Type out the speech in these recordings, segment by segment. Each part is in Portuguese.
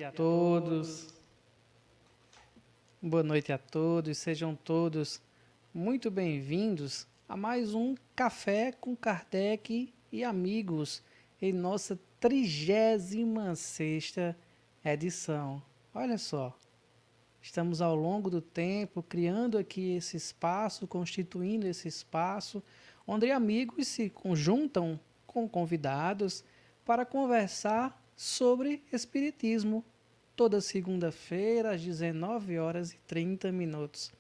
a todos. Boa noite a todos. Sejam todos muito bem-vindos a mais um Café com Kardec e amigos em nossa 36ª edição. Olha só, estamos ao longo do tempo criando aqui esse espaço, constituindo esse espaço, onde amigos se conjuntam com convidados para conversar sobre Espiritismo, toda segunda-feira às 19h30.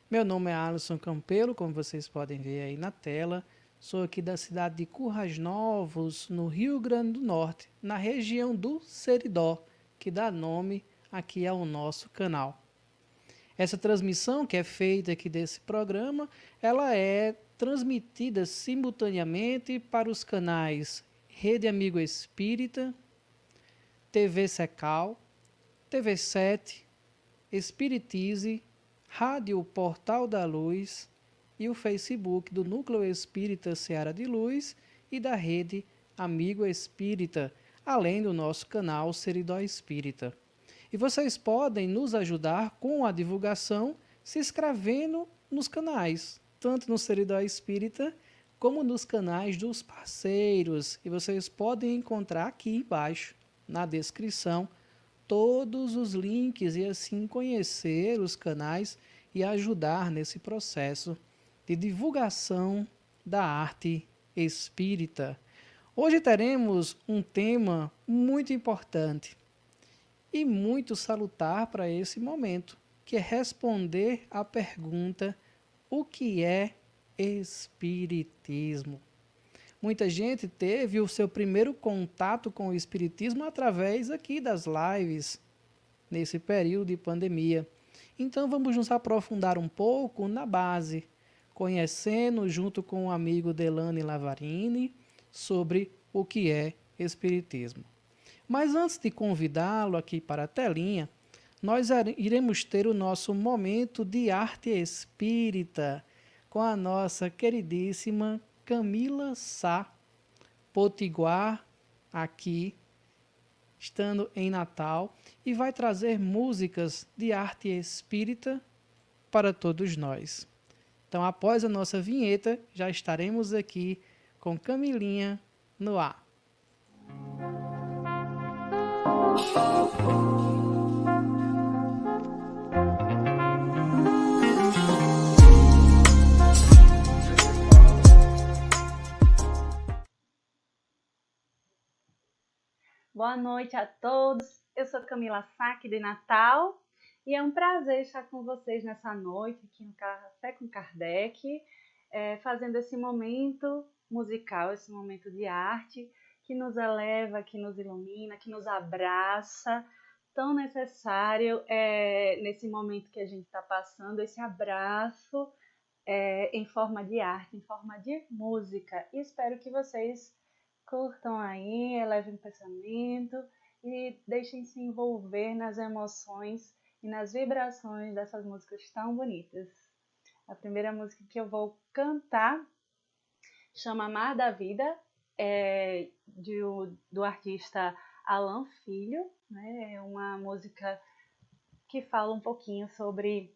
Meu nome é Alisson Campelo, como vocês podem ver aí na tela. Sou aqui da cidade de Currais Novos, no Rio Grande do Norte, na região do Seridó, que dá nome aqui ao nosso canal. Essa transmissão que é feita aqui desse programa, ela é transmitida simultaneamente para os canais Rede Amigo Espírita, TV Secal, TV 7, Espiritize, Rádio Portal da Luz e o Facebook do Núcleo Espírita Seara de Luz e da Rede Amigo Espírita, além do nosso canal Seridó Espírita. E vocês podem nos ajudar com a divulgação se inscrevendo nos canais, tanto no Seridó Espírita como nos canais dos parceiros. E vocês podem encontrar aqui embaixo, na descrição, todos os links e assim conhecer os canais e ajudar nesse processo de divulgação da arte espírita. Hoje teremos um tema muito importante e muito salutar para esse momento, que é responder à pergunta: o que é Espiritismo? Muita gente teve o seu primeiro contato com o Espiritismo através aqui das lives, nesse período de pandemia. Então vamos nos aprofundar um pouco na base, conhecendo junto com o amigo Delane Lavarini sobre o que é Espiritismo. Mas antes de convidá-lo aqui para a telinha, nós iremos ter o nosso momento de arte espírita com a nossa queridíssima Camila Sá, potiguar, aqui, estando em Natal, e vai trazer músicas de arte espírita para todos nós. Então, após a nossa vinheta, já estaremos aqui com Camilinha no ar. Boa noite a todos, eu sou Camila Sá, de Natal, e é um prazer estar com vocês nessa noite aqui no Café com Kardec, fazendo esse momento musical, esse momento de arte, que nos eleva, que nos ilumina, que nos abraça, tão necessário nesse momento que a gente está passando, esse abraço em forma de arte, em forma de música, e espero que vocês curtam aí, elevem o pensamento e deixem-se envolver nas emoções e nas vibrações dessas músicas tão bonitas. A primeira música que eu vou cantar chama Mar da Vida, do artista Alan Filho, né? É uma música que fala um pouquinho sobre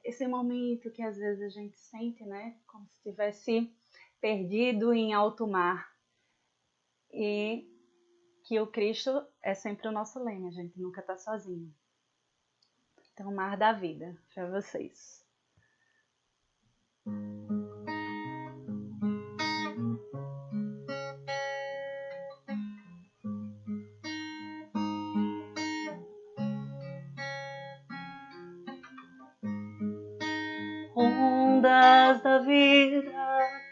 esse momento que às vezes a gente sente, né? Como se estivesse perdido em alto mar, e que o Cristo é sempre o nosso leme, a gente nunca está sozinho. Então, Mar da Vida, para vocês. Ondas da vida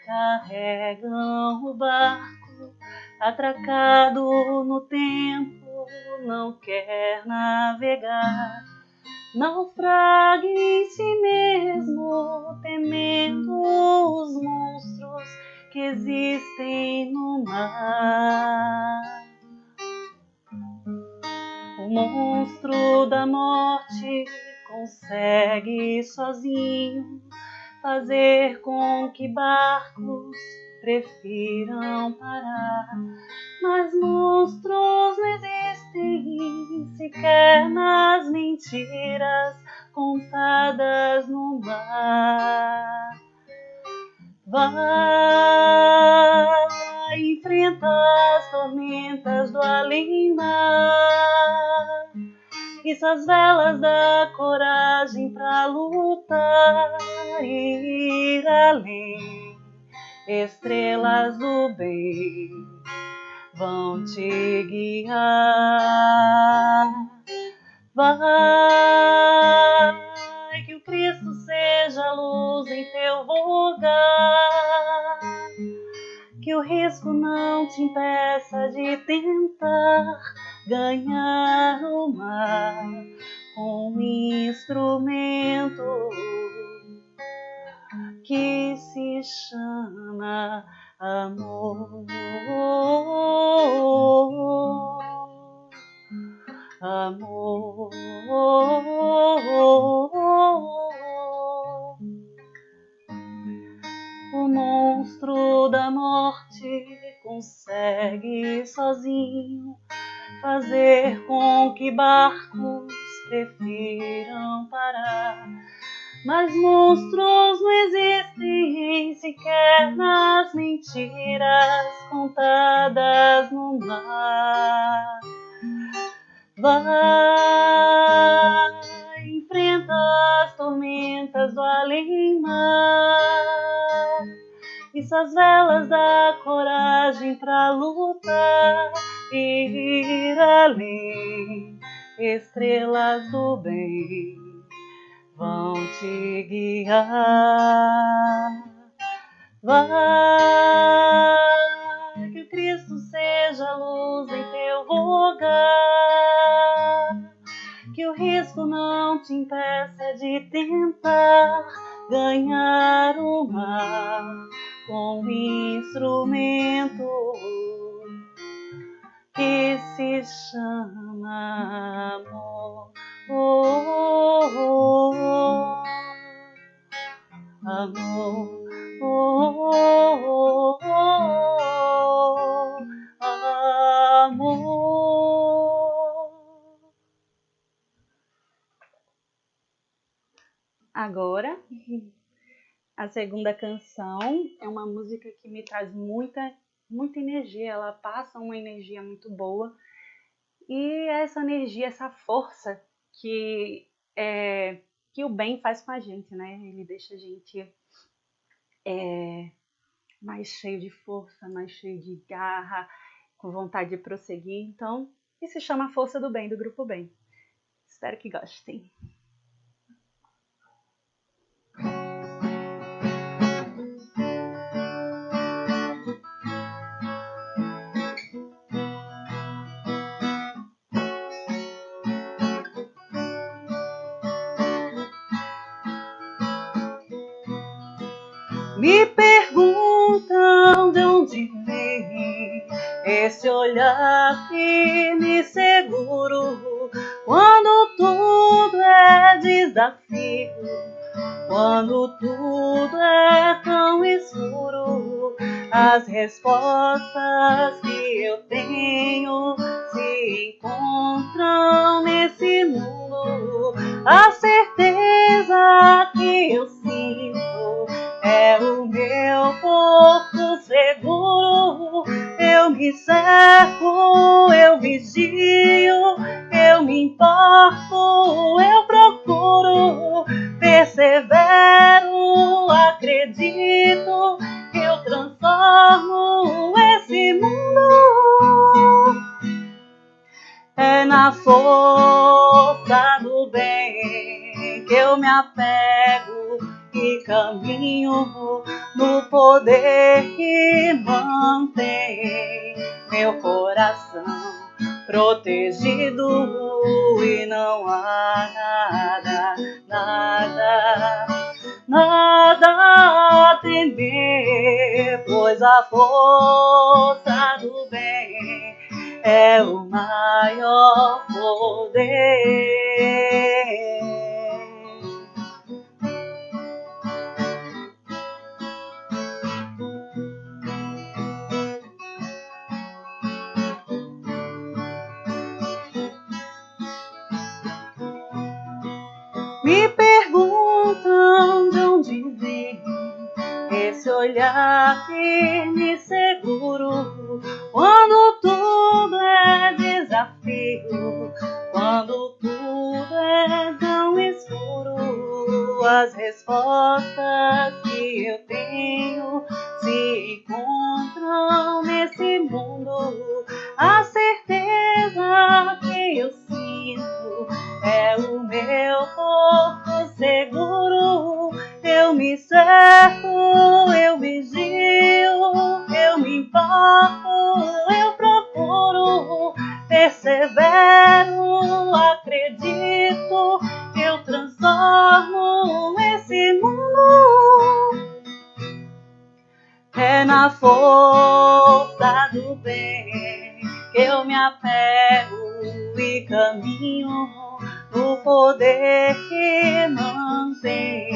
carregam o barco, atracado no tempo, não quer navegar. Naufraga em si mesmo, temendo os monstros que existem no mar. O monstro da morte consegue sozinho fazer com que barcos prefiram parar. Mas monstros não existem sequer nas mentiras contadas no mar. Vai, enfrenta as tormentas do além-mar. Isso as velas da coragem pra lutar e ir além. Estrelas do bem vão te guiar. Vai, que o Cristo seja luz em teu lugar. Que o risco não te impeça de tentar ganhar o mar com um instrumento que se chama amor. Amor. O monstro da morte consegue sozinho fazer com que barcos prefiram parar. Mas monstros não existem sequer nas mentiras contadas no mar. Vai, enfrenta as tormentas do além-mar. Isso as velas da coragem pra lutar e ir além. Estrelas do bem vão te guiar. Vai, que o Cristo seja luz em teu lugar. Que o risco não te impeça de tentar ganhar o mar com um instrumento que se chama amor. Amor. Amor. Agora, a segunda canção é uma música que me traz muita energia. Ela passa uma energia muito boa. E essa energia, essa força que o bem faz com a gente, né? Ele deixa a gente mais cheio de força, mais cheio de garra, com vontade de prosseguir. Então, isso se chama Força do Bem, do Grupo Bem. Espero que gostem. Me perguntam de onde vem esse olhar firme e seguro, quando tudo é desafio, quando tudo é tão escuro. As respostas que eu tenho se encontram nesse mundo. A certeza que eu sinto é o meu porto seguro. Eu me cerco, eu vigio, eu me importo, eu procuro, persevero, acredito, eu transformo esse mundo. É na força do bem que eu me apego e caminho, no poder que mantém meu coração protegido, e não há nada a temer, pois a força do bem é o maior poder. Me perguntam de onde vem esse olhar firme e seguro, quando tudo é desafio, quando tudo é tão escuro. As respostas que eu tenho se encontram nesse mundo. A certeza que eu sinto é o meu corpo seguro. Eu me cerco, eu vigio, eu me importo, eu procuro, persevero, acredito, eu transformo esse mundo. É na força do bem que eu me apego e caminho no poder que mantém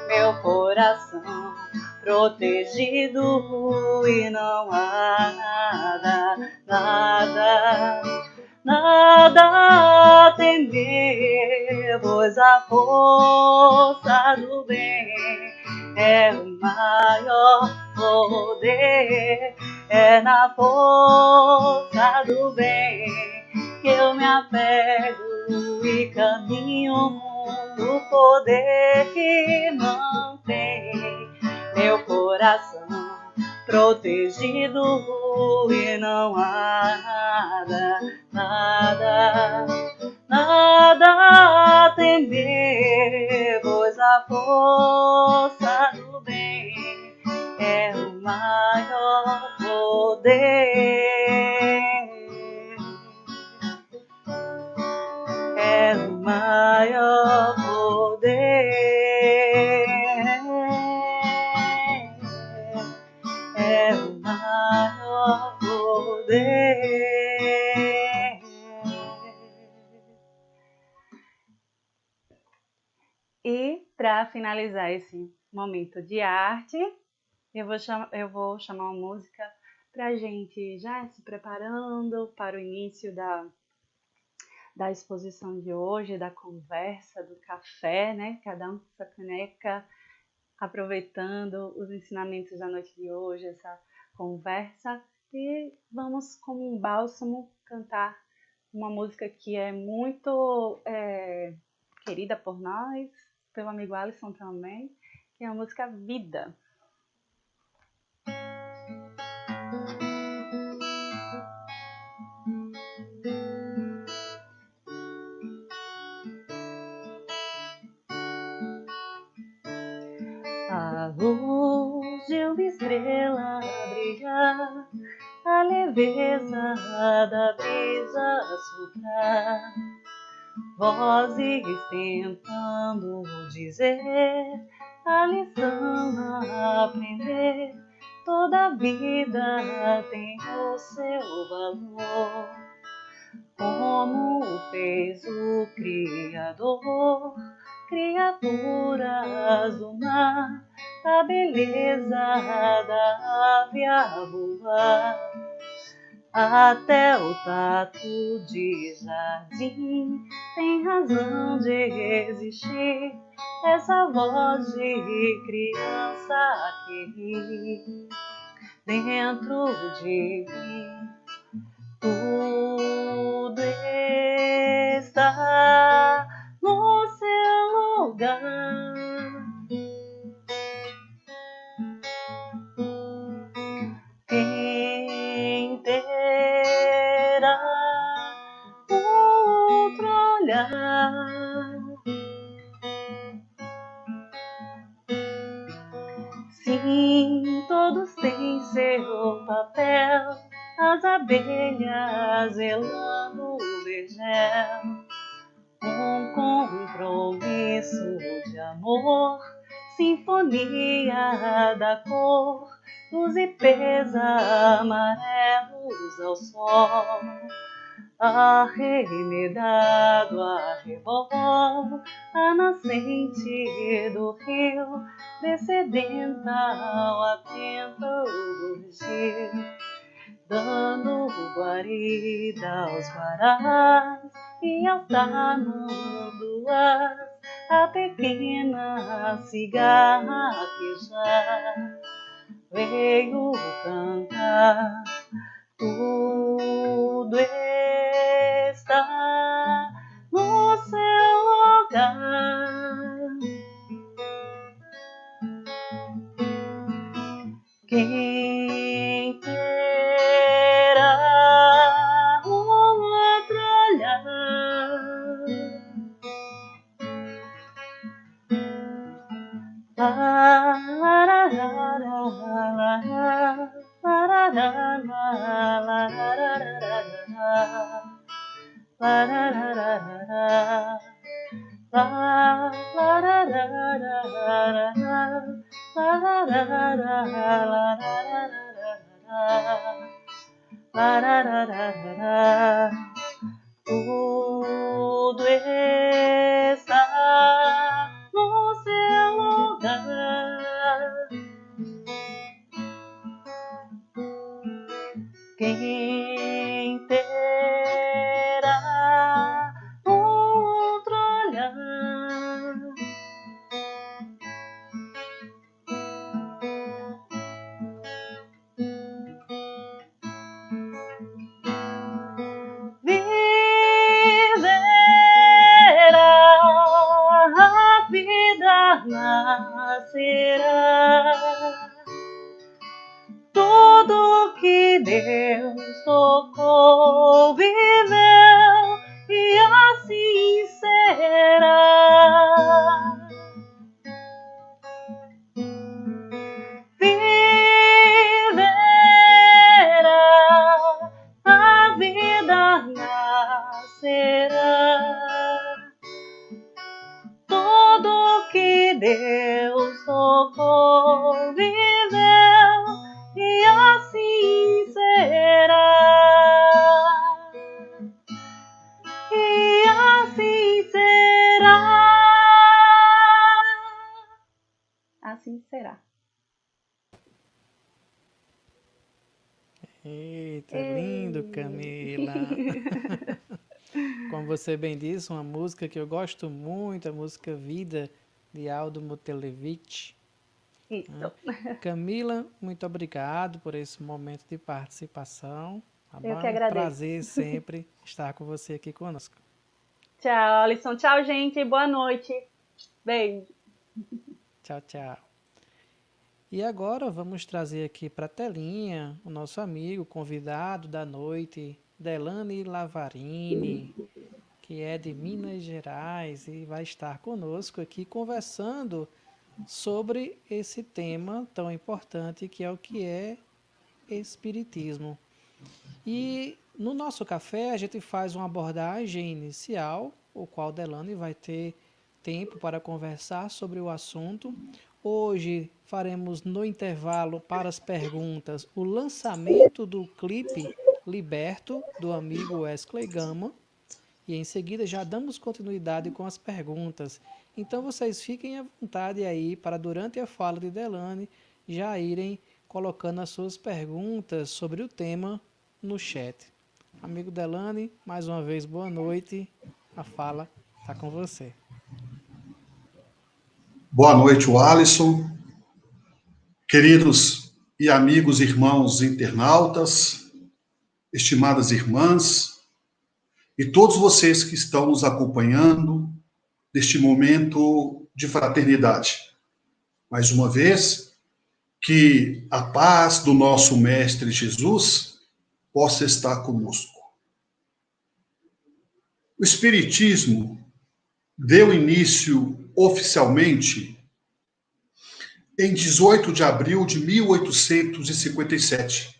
meu coração protegido, e não há nada a temer, pois a força do bem é o maior poder. É na força do bem que eu me apego e caminho no poder que mantém meu coração protegido, e não há nada a temer, pois a força do bem é o maior poder. É o maior poder. É o maior poder. E para finalizar esse momento de arte, eu vou chamar uma música para a gente já se preparando para o início da exposição de hoje, da conversa, do café, né? Cada um com sua caneca, aproveitando os ensinamentos da noite de hoje, essa conversa. E vamos, como um bálsamo, cantar uma música que é muito querida por nós, pelo amigo Alisson também, que é a música Vida. A luz de uma estrela brilhar, a leveza da brisa soprar, vozes tentando dizer a lição a aprender. Toda vida tem o seu valor, como fez o Criador. Criaturas do mar, a beleza da ave a voar, até o tato de jardim tem razão de existir. Essa voz de criança que ri dentro de mim. Tudo está no seu lugar. Quem terá outro olhar? Sim, todos têm seu papel, as abelhas zelando o vergel. Um compromisso de amor, sinfonia da cor, dos ipês amarelos ao sol, arremedado a rebol, a nascente do rio, descedental atento rugir, dando guarida aos guarás e aos tamanduás, a pequena cigarra que já veio cantar. Tudo está no seu lugar. Quem terá um outro olhar? Tudo está no seu lugar. Quem terá outro olhar? A vida nascerá. Tudo que Deus tocou, viveu, e assim será. Viverá, a vida nascerá. Tudo que Deus tocou, viveu, e assim será. E assim será. Assim será. Eita, lindo, Camila. Como você bem disse, uma música que eu gosto muito, a música Vida, de Aldo Motelevich. Isso. Camila, muito obrigado por esse momento de participação. Tá Eu bom? que agradeço. Prazer sempre estar com você aqui conosco. Tchau, Alisson. Tchau, gente. Boa noite. Beijo. Tchau, tchau. E agora vamos trazer aqui para a telinha o nosso amigo, convidado da noite, Delane Lavarini, que é de Minas Gerais e vai estar conosco aqui conversando sobre esse tema tão importante que é o que é Espiritismo. E no nosso café a gente faz uma abordagem inicial, o qual Delane vai ter tempo para conversar sobre o assunto. Hoje faremos no intervalo para as perguntas o lançamento do clipe Liberto, do amigo Wesley Gama, e em seguida já damos continuidade com as perguntas. Então vocês fiquem à vontade aí para durante a fala de Delane já irem colocando as suas perguntas sobre o tema no chat. Amigo Delane, mais uma vez boa noite, a fala está com você. Boa noite, Alisson. Queridos e amigos, irmãos internautas, estimadas irmãs, e todos vocês que estão nos acompanhando neste momento de fraternidade. Mais uma vez, que a paz do nosso Mestre Jesus possa estar conosco. O Espiritismo deu início oficialmente em 18 de abril de 1857,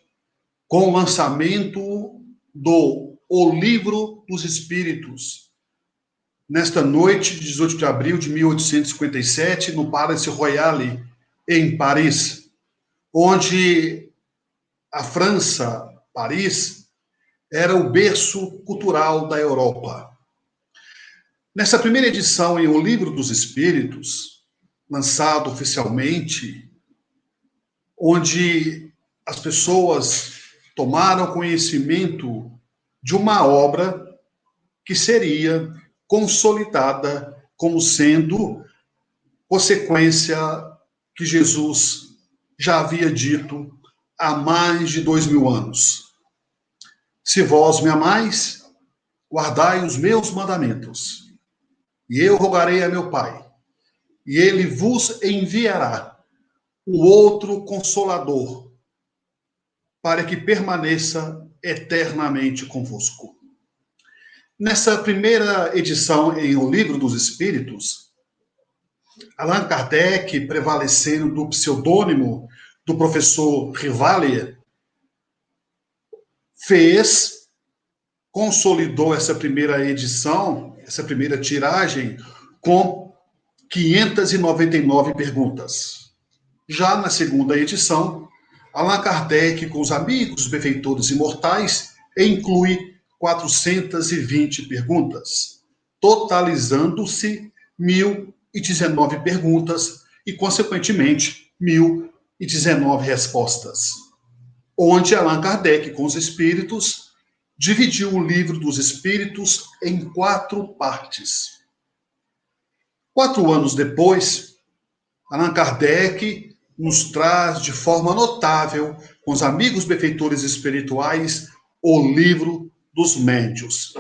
com o lançamento do O Livro dos Espíritos, nesta noite de 18 de abril de 1857, no Palais Royal, em Paris, onde a França, Paris, era o berço cultural da Europa. Nessa primeira edição em O Livro dos Espíritos, lançado oficialmente, onde as pessoas tomaram conhecimento de uma obra que seria consolidada como sendo consequência que Jesus já havia dito há mais de 2000 anos. Se vós me amais, guardai os meus mandamentos. E eu rogarei a meu Pai, e ele vos enviará o outro Consolador, para que permaneça eternamente convosco. Nessa primeira edição em O Livro dos Espíritos, Allan Kardec, prevalecendo do pseudônimo do professor Rivalier, consolidou essa primeira edição, essa primeira tiragem, com 599 perguntas. Já na segunda edição, Allan Kardec, com os amigos benfeitores imortais, inclui 420 perguntas, totalizando-se 1019 perguntas e, consequentemente, 1019 respostas, onde Allan Kardec, com os espíritos, dividiu o Livro dos Espíritos em 4 partes. 4 anos depois, Allan Kardec nos traz de forma notável, com os amigos benfeitores espirituais, o Livro dos Médiuns,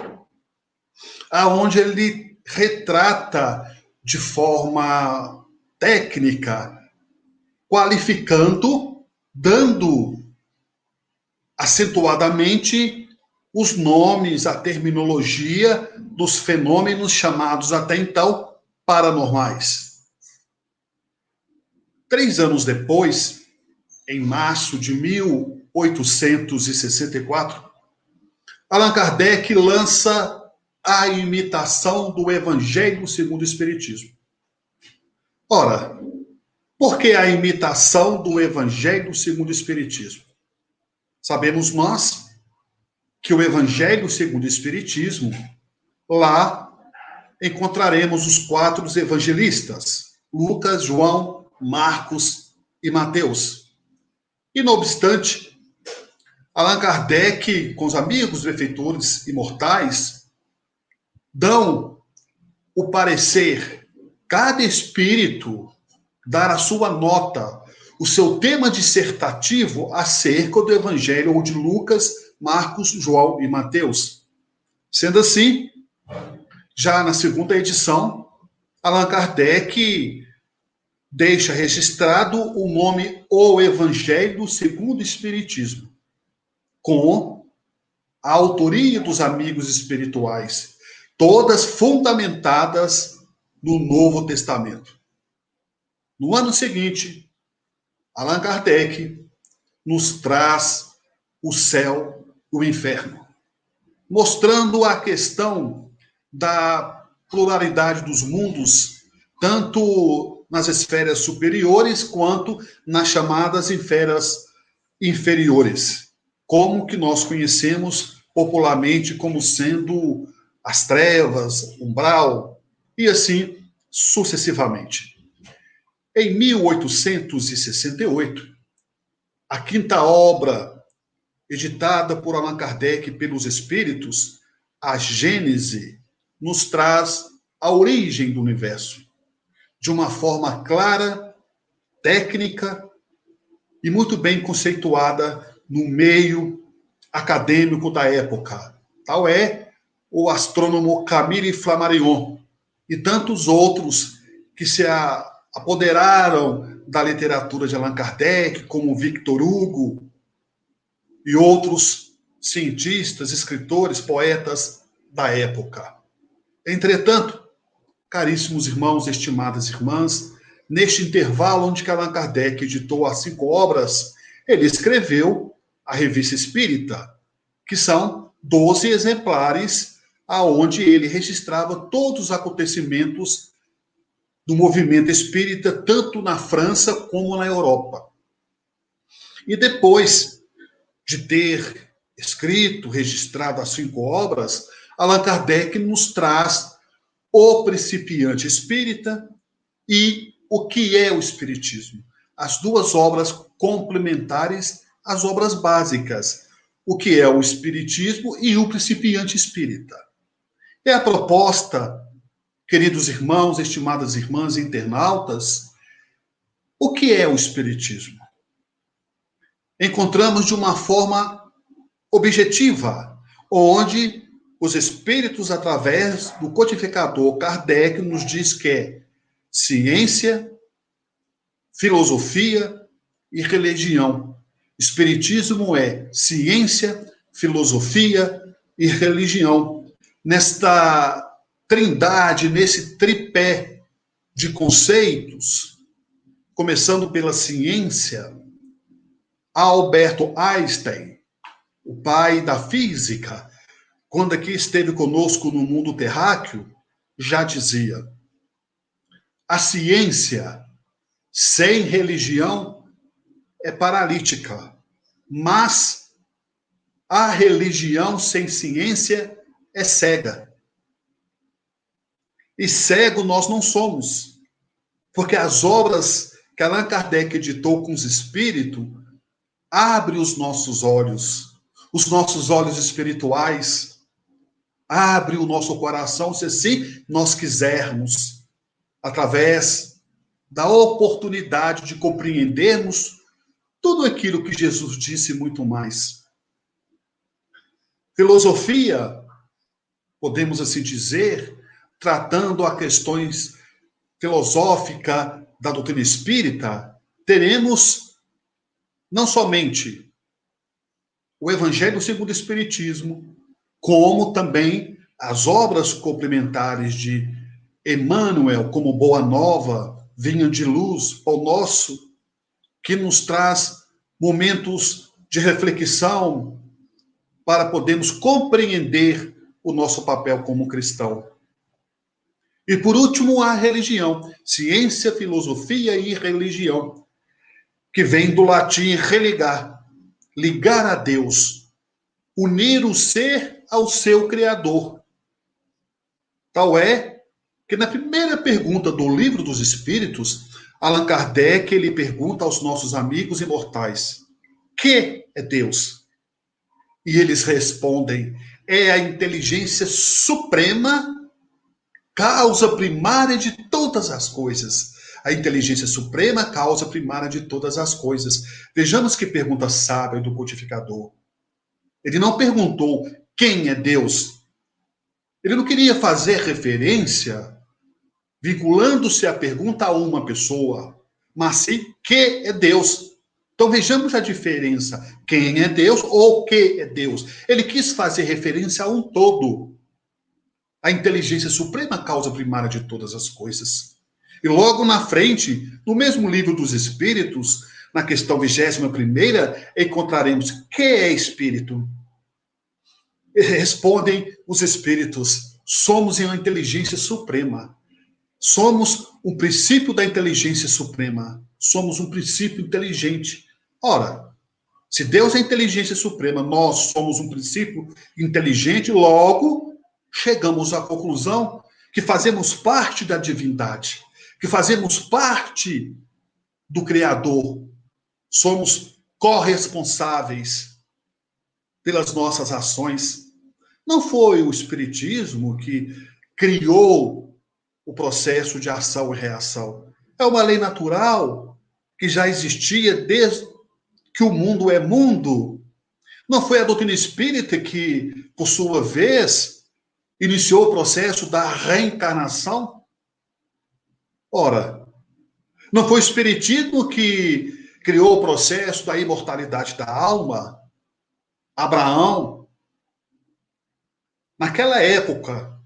aonde ele retrata de forma técnica, qualificando, dando acentuadamente os nomes, a terminologia dos fenômenos chamados até então paranormais. 3 anos depois, em março de 1864, Allan Kardec lança A Imitação do Evangelho segundo o Espiritismo. Ora, por que a imitação do Evangelho segundo o Espiritismo? Sabemos nós que o Evangelho segundo o Espiritismo, lá encontraremos os 4 evangelistas, Lucas, João, Marcos e Mateus. E, não obstante, Allan Kardec, com os amigos benfeitores imortais, dão o parecer, cada espírito dar a sua nota, o seu tema dissertativo acerca do Evangelho ou de Lucas, Marcos, João e Mateus. Sendo assim, já na segunda edição, Allan Kardec deixa registrado o nome O Evangelho segundo o Espiritismo, com a autoria dos amigos espirituais, todas fundamentadas no Novo Testamento. No ano seguinte, Allan Kardec nos traz o céu e o inferno, mostrando a questão da pluralidade dos mundos, tanto nas esferas superiores quanto nas chamadas esferas inferiores, como que nós conhecemos popularmente como sendo as trevas, umbral, e assim sucessivamente. Em 1868, a quinta obra editada por Allan Kardec pelos Espíritos, a Gênese, nos traz a origem do universo, de uma forma clara, técnica e muito bem conceituada no meio acadêmico da época. Tal é o astrônomo Camille Flammarion e tantos outros que se apoderaram da literatura de Allan Kardec, como Victor Hugo e outros cientistas, escritores, poetas da época. Entretanto, caríssimos irmãos, estimadas irmãs, neste intervalo onde Allan Kardec editou as 5 obras, ele escreveu a Revista Espírita, que são 12 exemplares, aonde ele registrava todos os acontecimentos do movimento espírita, tanto na França como na Europa. E depois de ter escrito, registrado as 5 obras, Allan Kardec nos traz O Principiante Espírita e O que é o Espiritismo. As 2 obras complementares às obras básicas, O que é o Espiritismo e O Principiante Espírita. É a proposta queridos irmãos, estimadas irmãs e internautas, o que é o Espiritismo? Encontramos de uma forma objetiva, onde os Espíritos, através do codificador Kardec, nos diz que é ciência, filosofia e religião. Espiritismo é ciência, filosofia e religião. Nesta trindade, nesse tripé de conceitos, começando pela ciência, Albert Einstein, o pai da física, quando aqui esteve conosco no mundo terráqueo, já dizia: a ciência sem religião é paralítica, mas a religião sem ciência é cega. E cego nós não somos, porque as obras que Allan Kardec editou com os espíritos abrem os nossos olhos espirituais, abre o nosso coração, se assim nós quisermos, através da oportunidade de compreendermos tudo aquilo que Jesus disse e muito mais. Filosofia, podemos assim dizer, tratando a questões filosóficas da doutrina espírita, teremos não somente o Evangelho segundo o Espiritismo, como também as obras complementares de Emmanuel, como Boa Nova, Vinha de Luz, Pão Nosso, que nos traz momentos de reflexão para podermos compreender o nosso papel como cristão. E por último, a religião, ciência, filosofia e religião, que vem do latim religar, ligar a Deus, unir o ser ao seu Criador. Tal é que na primeira pergunta do Livro dos Espíritos, Allan Kardec ele pergunta aos nossos amigos imortais: que é Deus? E eles respondem: é a inteligência suprema, causa primária de todas as coisas. A inteligência suprema, causa primária de todas as coisas. Vejamos que pergunta sábia do codificador. Ele não perguntou quem é Deus. Ele não queria fazer referência, vinculando-se a pergunta a uma pessoa, mas sim que é Deus. Então vejamos a diferença. Quem é Deus ou que é Deus? Ele quis fazer referência a um todo. A inteligência suprema, causa primária de todas as coisas. E logo na frente, no mesmo Livro dos Espíritos, na questão 21ª, encontraremos que é espírito. E respondem os espíritos: somos uma inteligência suprema. Somos um princípio da inteligência suprema. Somos um princípio inteligente. Ora, se Deus é inteligência suprema, nós somos um princípio inteligente, logo chegamos à conclusão que fazemos parte da divindade, que fazemos parte do Criador. Somos corresponsáveis pelas nossas ações. Não foi o Espiritismo que criou o processo de ação e reação. É uma lei natural que já existia desde que o mundo é mundo. Não foi a doutrina espírita que, por sua vez, iniciou o processo da reencarnação? Ora, não foi o Espiritismo que criou o processo da imortalidade da alma? Abraão, naquela época,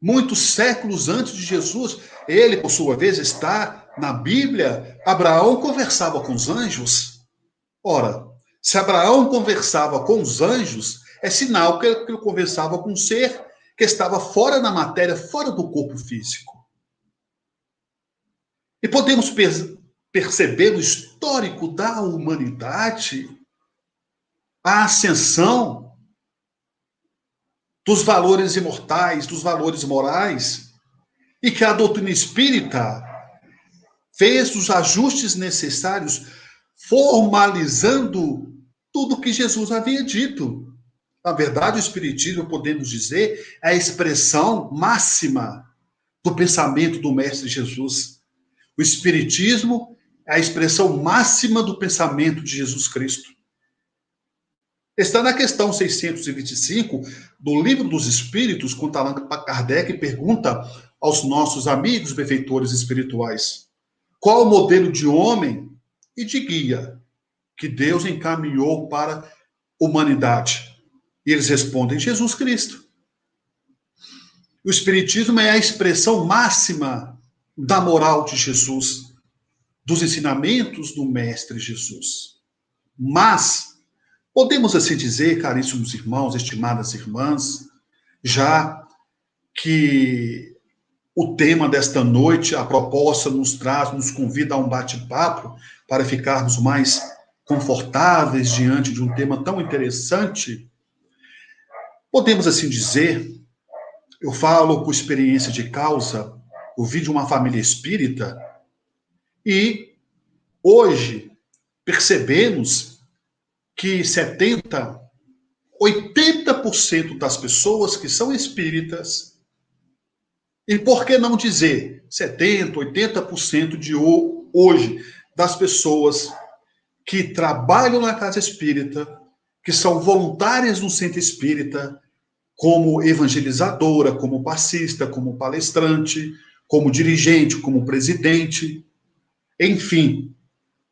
muitos séculos antes de Jesus, ele, por sua vez, está na Bíblia, Abraão conversava com os anjos. Ora, se Abraão conversava com os anjos, é sinal que ele conversava com um ser que estava fora da matéria, fora do corpo físico. E podemos perceber no histórico da humanidade a ascensão dos valores imortais, dos valores morais, e que a doutrina espírita fez os ajustes necessários, formalizando tudo o que Jesus havia dito. Na verdade, o Espiritismo, podemos dizer, é a expressão máxima do pensamento do Mestre Jesus. O Espiritismo é a expressão máxima do pensamento de Jesus Cristo. Está na questão 625 do Livro dos Espíritos, quando Allan Kardec pergunta aos nossos amigos benfeitores espirituais: qual o modelo de homem e de guia que Deus encaminhou para a humanidade? E eles respondem: Jesus Cristo. O Espiritismo é a expressão máxima da moral de Jesus, dos ensinamentos do Mestre Jesus. Mas podemos assim dizer, caríssimos irmãos, estimadas irmãs, já que o tema desta noite, a proposta nos convida a um bate-papo para ficarmos mais confortáveis diante de um tema tão interessante, podemos assim dizer, eu falo por experiência de causa, eu vim de uma família espírita e hoje percebemos que 80% das pessoas que são espíritas, e por que não dizer 70%, 80% de hoje das pessoas que trabalham na casa espírita, que são voluntárias no centro espírita, como evangelizadora, como passista, como palestrante, como dirigente, como presidente, enfim,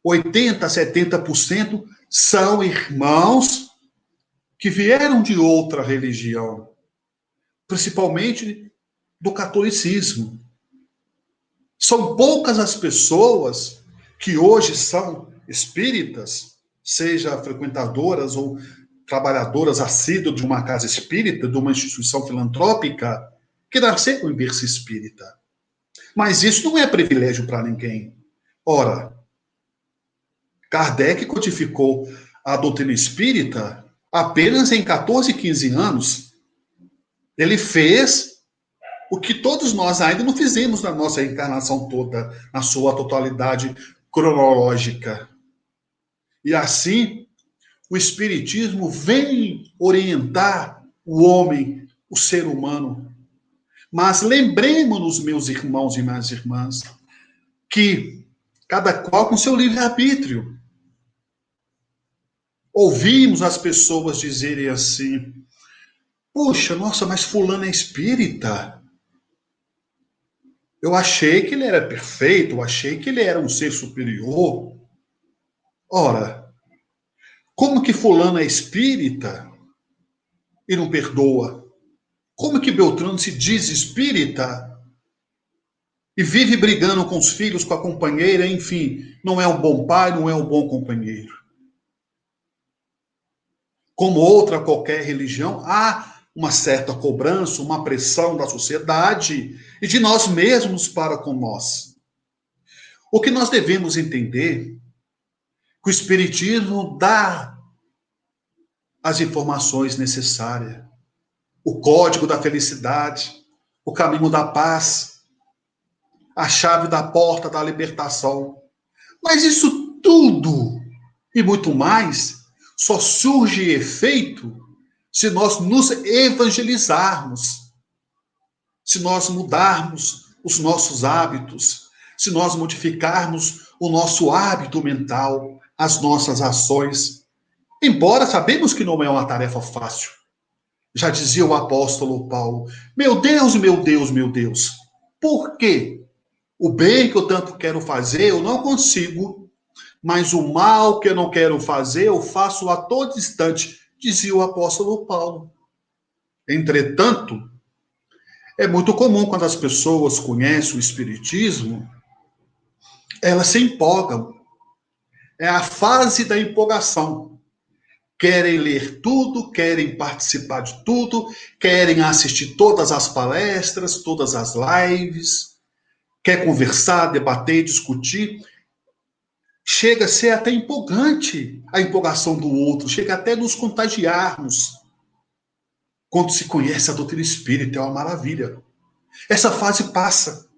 80%, 70% são irmãos que vieram de outra religião, principalmente do catolicismo. São poucas as pessoas que hoje são espíritas, seja frequentadoras ou trabalhadoras assíduas de uma casa espírita, de uma instituição filantrópica, que nasceram em berço espírita. Mas isso não é privilégio para ninguém. Ora, Kardec codificou a doutrina espírita apenas em 14, 15 anos. Ele fez o que todos nós ainda não fizemos na nossa encarnação toda, na sua totalidade cronológica. E assim, o Espiritismo vem orientar o homem, o ser humano. Mas lembremos-nos, meus irmãos e minhas irmãs, que cada qual com seu livre-arbítrio. Ouvimos as pessoas dizerem assim: puxa, nossa, mas fulano é espírita. Eu achei que ele era perfeito, eu achei que ele era um ser superior. Ora, como que fulano é espírita e não perdoa? Como que Beltrano se diz espírita e vive brigando com os filhos, com a companheira, enfim, não é um bom pai, não é um bom companheiro? Como outra qualquer religião, há uma certa cobrança, uma pressão da sociedade e de nós mesmos para com nós. O que nós devemos entender que o Espiritismo dá as informações necessárias, o código da felicidade, o caminho da paz, a chave da porta da libertação. Mas isso tudo e muito mais só surge efeito se nós nos evangelizarmos, se nós mudarmos os nossos hábitos, se nós modificarmos o nosso hábito mental, as nossas ações. Embora sabemos que não é uma tarefa fácil. Já dizia o apóstolo Paulo: meu Deus, meu Deus, meu Deus, por quê? O bem que eu tanto quero fazer, eu não consigo, mas o mal que eu não quero fazer, eu faço a todo instante, dizia o apóstolo Paulo. Entretanto, é muito comum quando as pessoas conhecem o Espiritismo, elas se empolgam. É a fase da empolgação. Querem ler tudo, querem participar de tudo, querem assistir todas as palestras, todas as lives, quer conversar, debater, discutir. Chega a ser até empolgante a empolgação do outro, chega até a nos contagiarmos. Quando se conhece a doutrina espírita, é uma maravilha. Essa fase passa.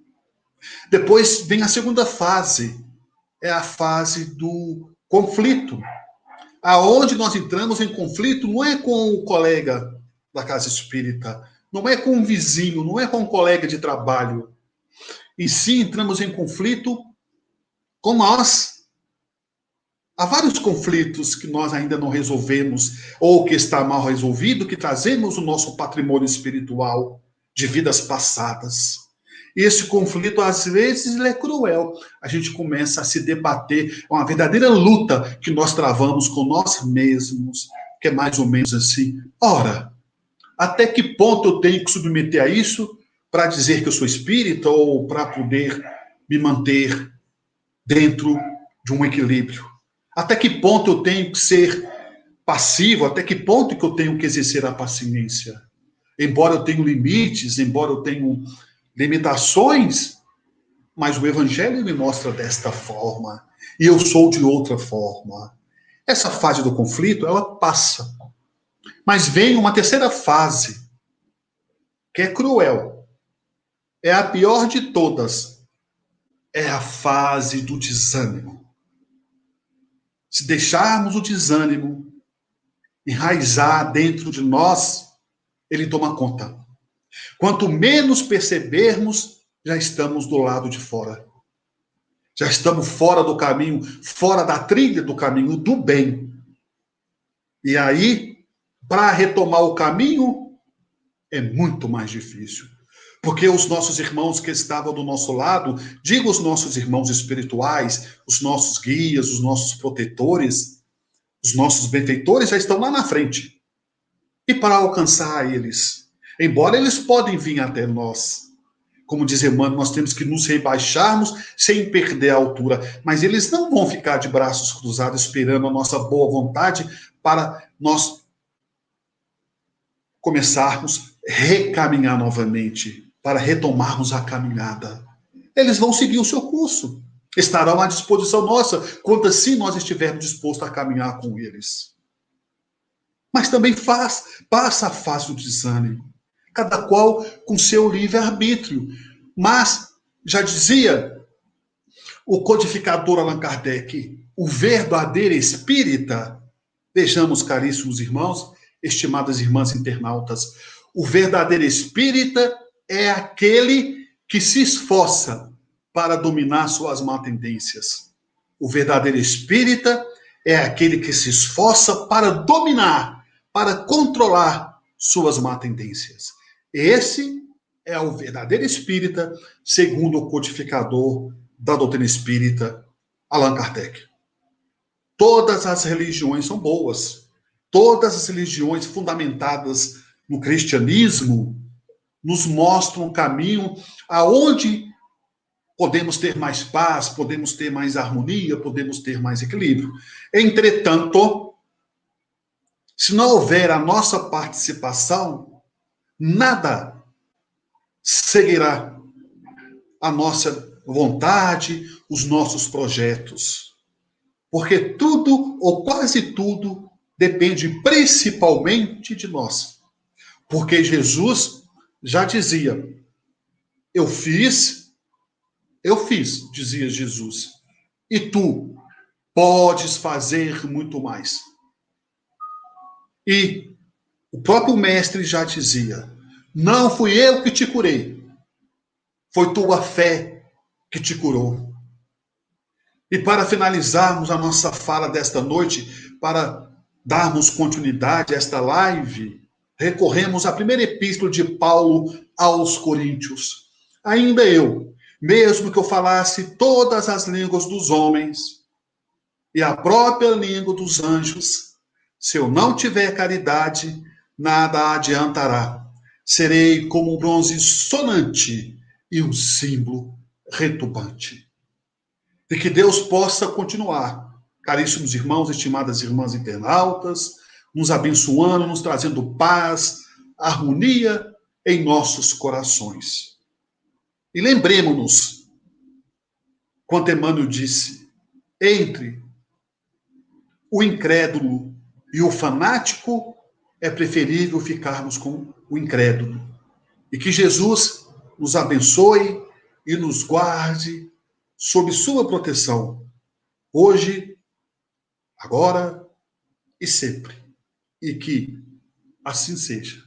Depois vem a segunda fase, é a fase do conflito. Aonde nós entramos em conflito não é com o colega da casa espírita, não é com um vizinho, não é com um colega de trabalho. E sim entramos em conflito com nós. Há vários conflitos que nós ainda não resolvemos, ou que está mal resolvido, que trazemos o nosso patrimônio espiritual de vidas passadas. E esse conflito, às vezes, ele é cruel. A gente começa a se debater, é uma verdadeira luta que nós travamos com nós mesmos, que é mais ou menos assim. Ora, até que ponto eu tenho que submeter a isso para dizer que eu sou espírita ou para poder me manter dentro de um equilíbrio? Até que ponto eu tenho que ser passivo? Até que ponto que eu tenho que exercer a paciência? Embora eu tenha limites, embora eu tenha limitações, mas o Evangelho me mostra desta forma, e eu sou de outra forma. Essa fase do conflito, ela passa. Mas vem uma terceira fase, que é cruel. É a pior de todas. É a fase do desânimo. Se deixarmos o desânimo enraizar dentro de nós, ele toma conta. Quanto menos percebermos, já estamos do lado de fora. Já estamos fora do caminho, fora da trilha do caminho do bem. E aí, para retomar o caminho, é muito mais difícil. Porque os nossos irmãos que estavam do nosso lado, digo os nossos irmãos espirituais, os nossos guias, os nossos protetores, os nossos benfeitores já estão lá na frente. E para alcançar eles, embora eles podem vir até nós, como diz Emmanuel, nós temos que nos rebaixarmos sem perder a altura, mas eles não vão ficar de braços cruzados esperando a nossa boa vontade para nós começarmos a recaminhar novamente, para retomarmos a caminhada. Eles vão seguir o seu curso. Estarão à disposição nossa, quando assim nós estivermos dispostos a caminhar com eles. Mas também passa a fase do desânimo. Cada qual com seu livre-arbítrio. Mas, já dizia o codificador Allan Kardec, o verdadeiro espírita, vejamos, caríssimos irmãos, estimadas irmãs internautas, o verdadeiro espírita é aquele que se esforça para dominar suas má tendências. O verdadeiro espírita é aquele que se esforça para dominar, para controlar suas má tendências. Esse é o verdadeiro espírita, segundo o codificador da doutrina espírita, Allan Kardec. Todas as religiões são boas. Todas as religiões fundamentadas no cristianismo nos mostram um caminho aonde podemos ter mais paz, podemos ter mais harmonia, podemos ter mais equilíbrio. Entretanto, se não houver a nossa participação, nada seguirá a nossa vontade, os nossos projetos. Porque tudo, ou quase tudo, depende principalmente de nós. Porque Jesus já dizia, eu fiz, dizia Jesus, e tu podes fazer muito mais. E o próprio mestre já dizia, não fui eu que te curei, foi tua fé que te curou. E para finalizarmos a nossa fala desta noite, para darmos continuidade a esta live, recorremos à primeira epístola de Paulo aos Coríntios. Ainda eu, mesmo que eu falasse todas as línguas dos homens e a própria língua dos anjos, se eu não tiver caridade, nada adiantará. Serei como um bronze sonante e um símbolo retumbante. E que Deus possa continuar, caríssimos irmãos, estimadas irmãs internautas, nos abençoando, nos trazendo paz, harmonia em nossos corações. E lembremos-nos, quanto Emmanuel disse, entre o incrédulo e o fanático, é preferível ficarmos com o incrédulo. E que Jesus nos abençoe e nos guarde sob sua proteção, hoje, agora e sempre. E que assim seja.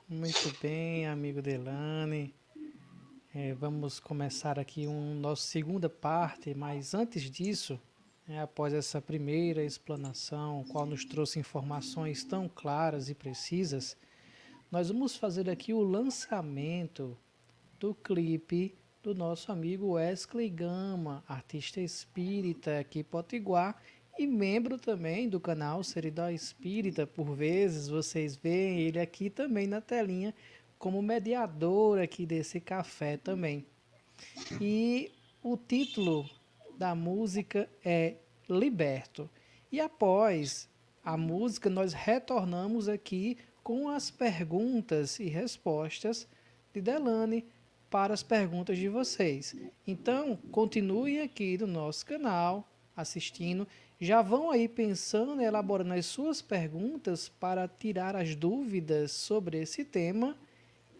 Muito bem, amigo Delane. Vamos começar aqui nossa segunda parte, mas antes disso, após essa primeira explanação, qual nos trouxe informações tão claras e precisas, nós vamos fazer aqui o lançamento do clipe do nosso amigo Wesley Gama, artista espírita aqui potiguar e membro também do canal Seridó Espírita. Por vezes vocês veem ele aqui também na telinha como mediador aqui desse café também. E o título da música é Liberto. E após a música, nós retornamos aqui com as perguntas e respostas de Delane para as perguntas de vocês. Então, continuem aqui no nosso canal, assistindo. Já vão aí pensando e elaborando as suas perguntas para tirar as dúvidas sobre esse tema.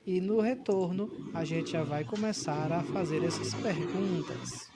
E no retorno, a gente já vai começar a fazer essas perguntas.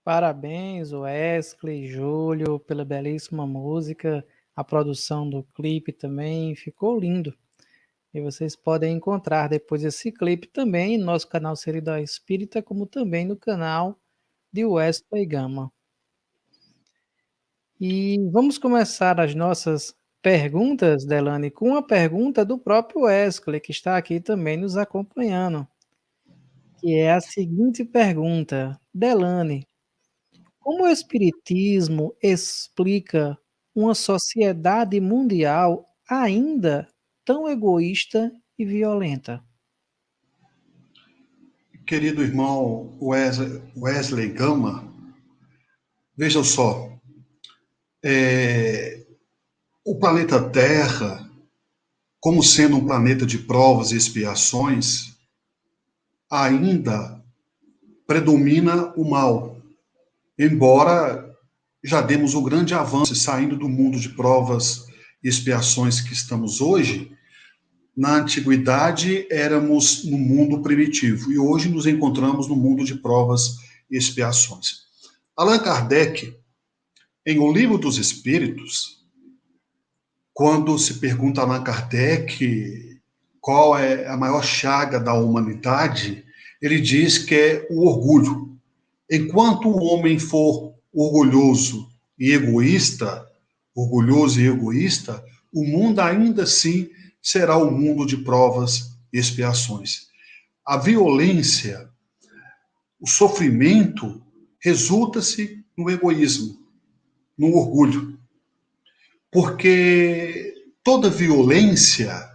Parabéns, Wesley, Júlio, pela belíssima música. A produção do clipe também ficou lindo. E vocês podem encontrar depois esse clipe também no nosso canal Seridó Espírita, como também no canal de Wesley Gama. E vamos começar as nossas perguntas, Delane, com uma pergunta do próprio Wesley, que está aqui também nos acompanhando, que é a seguinte pergunta: Delane, como o Espiritismo explica uma sociedade mundial ainda tão egoísta e violenta? Querido irmão Wesley Gama, veja só, o planeta Terra, como sendo um planeta de provas e expiações, ainda predomina o mal, embora já demos um grande avanço saindo do mundo de provas e expiações que estamos hoje. Na antiguidade éramos no mundo primitivo e hoje nos encontramos no mundo de provas e expiações. Allan Kardec, em O Livro dos Espíritos, quando se pergunta a Allan Kardec qual é a maior chaga da humanidade, ele diz que é o orgulho. Enquanto o homem for orgulhoso e egoísta, o mundo ainda assim será um mundo de provas e expiações. A violência, o sofrimento, resulta-se no egoísmo, no orgulho. Porque toda violência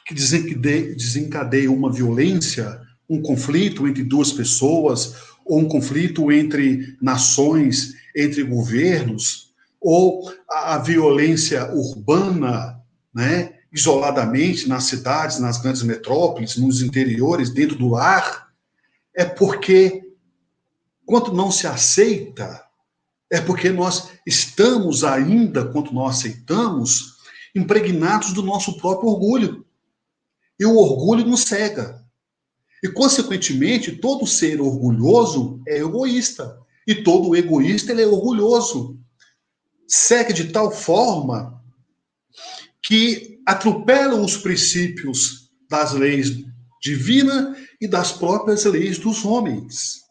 que desencadeia uma violência, um conflito entre duas pessoas, ou um conflito entre nações, entre governos, ou a violência urbana, né, isoladamente nas cidades, nas grandes metrópoles, nos interiores, dentro do lar, é porque, quando não se aceita, é porque nós estamos ainda, quando nós aceitamos, impregnados do nosso próprio orgulho. E o orgulho nos cega. E, consequentemente, todo ser orgulhoso é egoísta. E todo egoísta ele é orgulhoso. Cega de tal forma que atropela os princípios das leis divinas e das próprias leis dos homens.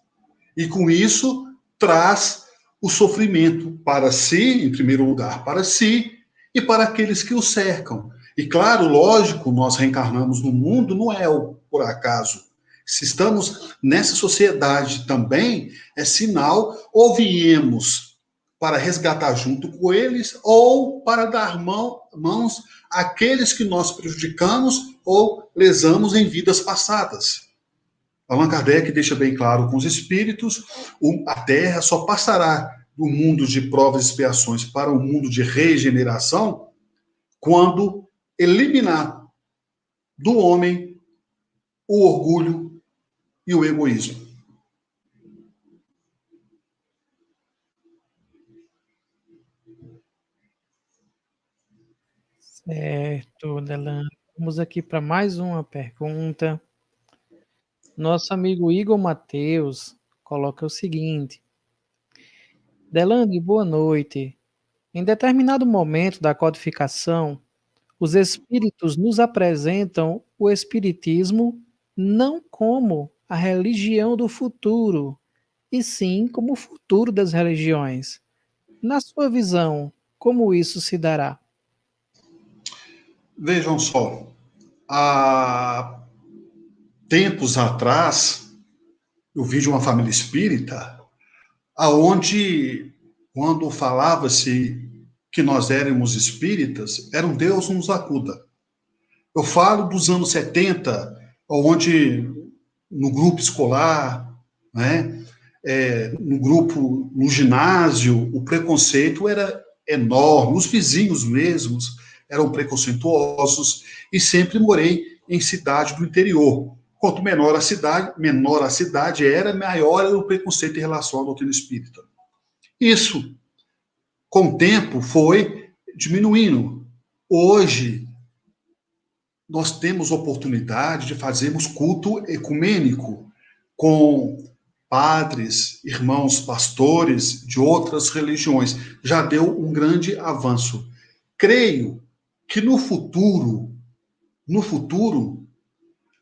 E, com isso, traz o sofrimento para si, em primeiro lugar, para si e para aqueles que o cercam. E, claro, lógico, nós reencarnamos no mundo, não é por acaso. Se estamos nessa sociedade também, é sinal, ou viemos para resgatar junto com eles, ou para dar mãos àqueles que nós prejudicamos ou lesamos em vidas passadas. Allan Kardec deixa bem claro com os espíritos, a Terra só passará do mundo de provas e expiações para o mundo de regeneração quando eliminar do homem o orgulho e o egoísmo. Certo, Delane. Vamos aqui para mais uma pergunta. Nosso amigo Igor Mateus coloca o seguinte: Delane, boa noite. Em determinado momento da codificação, os espíritos nos apresentam o espiritismo não como a religião do futuro, e sim como o futuro das religiões. Na sua visão, como isso se dará? Vejam só, há tempos atrás, eu vi de uma família espírita, aonde, quando falava-se que nós éramos espíritas, era um Deus nos acuda. Eu falo dos anos 70, onde no grupo escolar, né, no grupo, no ginásio, o preconceito era enorme, os vizinhos mesmos eram preconceituosos, e sempre morei em cidade do interior. Quanto menor a cidade era, maior era o preconceito em relação à doutrina espírita. Isso, com o tempo, foi diminuindo. Hoje, nós temos oportunidade de fazermos culto ecumênico com padres, irmãos pastores de outras religiões. Já deu um grande avanço. Creio que no futuro,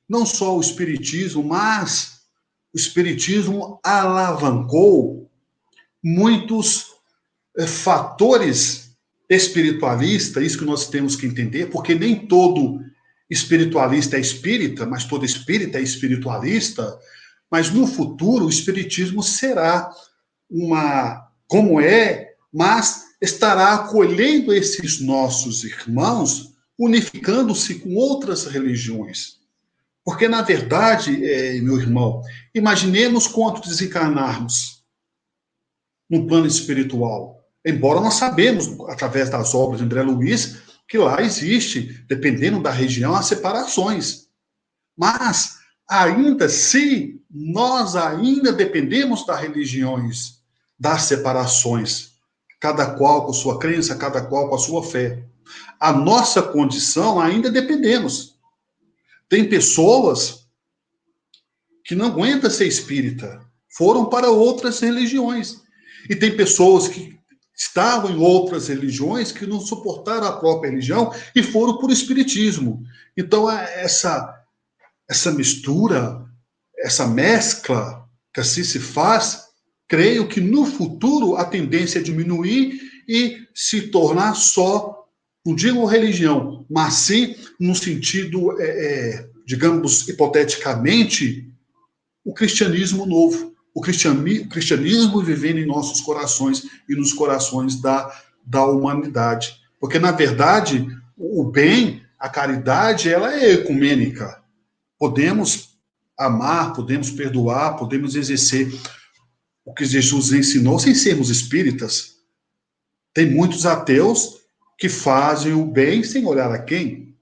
não só o Espiritismo, mas o Espiritismo alavancou muitos fatores espiritualistas, isso que nós temos que entender, porque nem todo espiritualista é espírita, mas todo espírita é espiritualista, mas no futuro o espiritismo será como é, mas estará acolhendo esses nossos irmãos, unificando-se com outras religiões. Porque, na verdade, meu irmão, imaginemos quanto desencarnarmos no plano espiritual. Embora nós sabemos, através das obras de André Luiz, que lá existe, dependendo da região, as separações. Mas, ainda se nós ainda dependemos das religiões, das separações, cada qual com sua crença, cada qual com a sua fé, a nossa condição ainda dependemos. Tem pessoas que não aguentam ser espírita, foram para outras religiões. E tem pessoas que estavam em outras religiões que não suportaram a própria religião e foram para o espiritismo. Então, essa mistura, essa mescla que assim se faz, creio que no futuro a tendência é diminuir e se tornar só, não digo religião, mas sim no sentido, digamos, hipoteticamente, o cristianismo novo. O cristianismo vivendo em nossos corações e nos corações da humanidade. Porque, na verdade, o bem, a caridade, ela é ecumênica. Podemos amar, podemos perdoar, podemos exercer o que Jesus ensinou sem sermos espíritas. Tem muitos ateus que fazem o bem sem olhar a quem.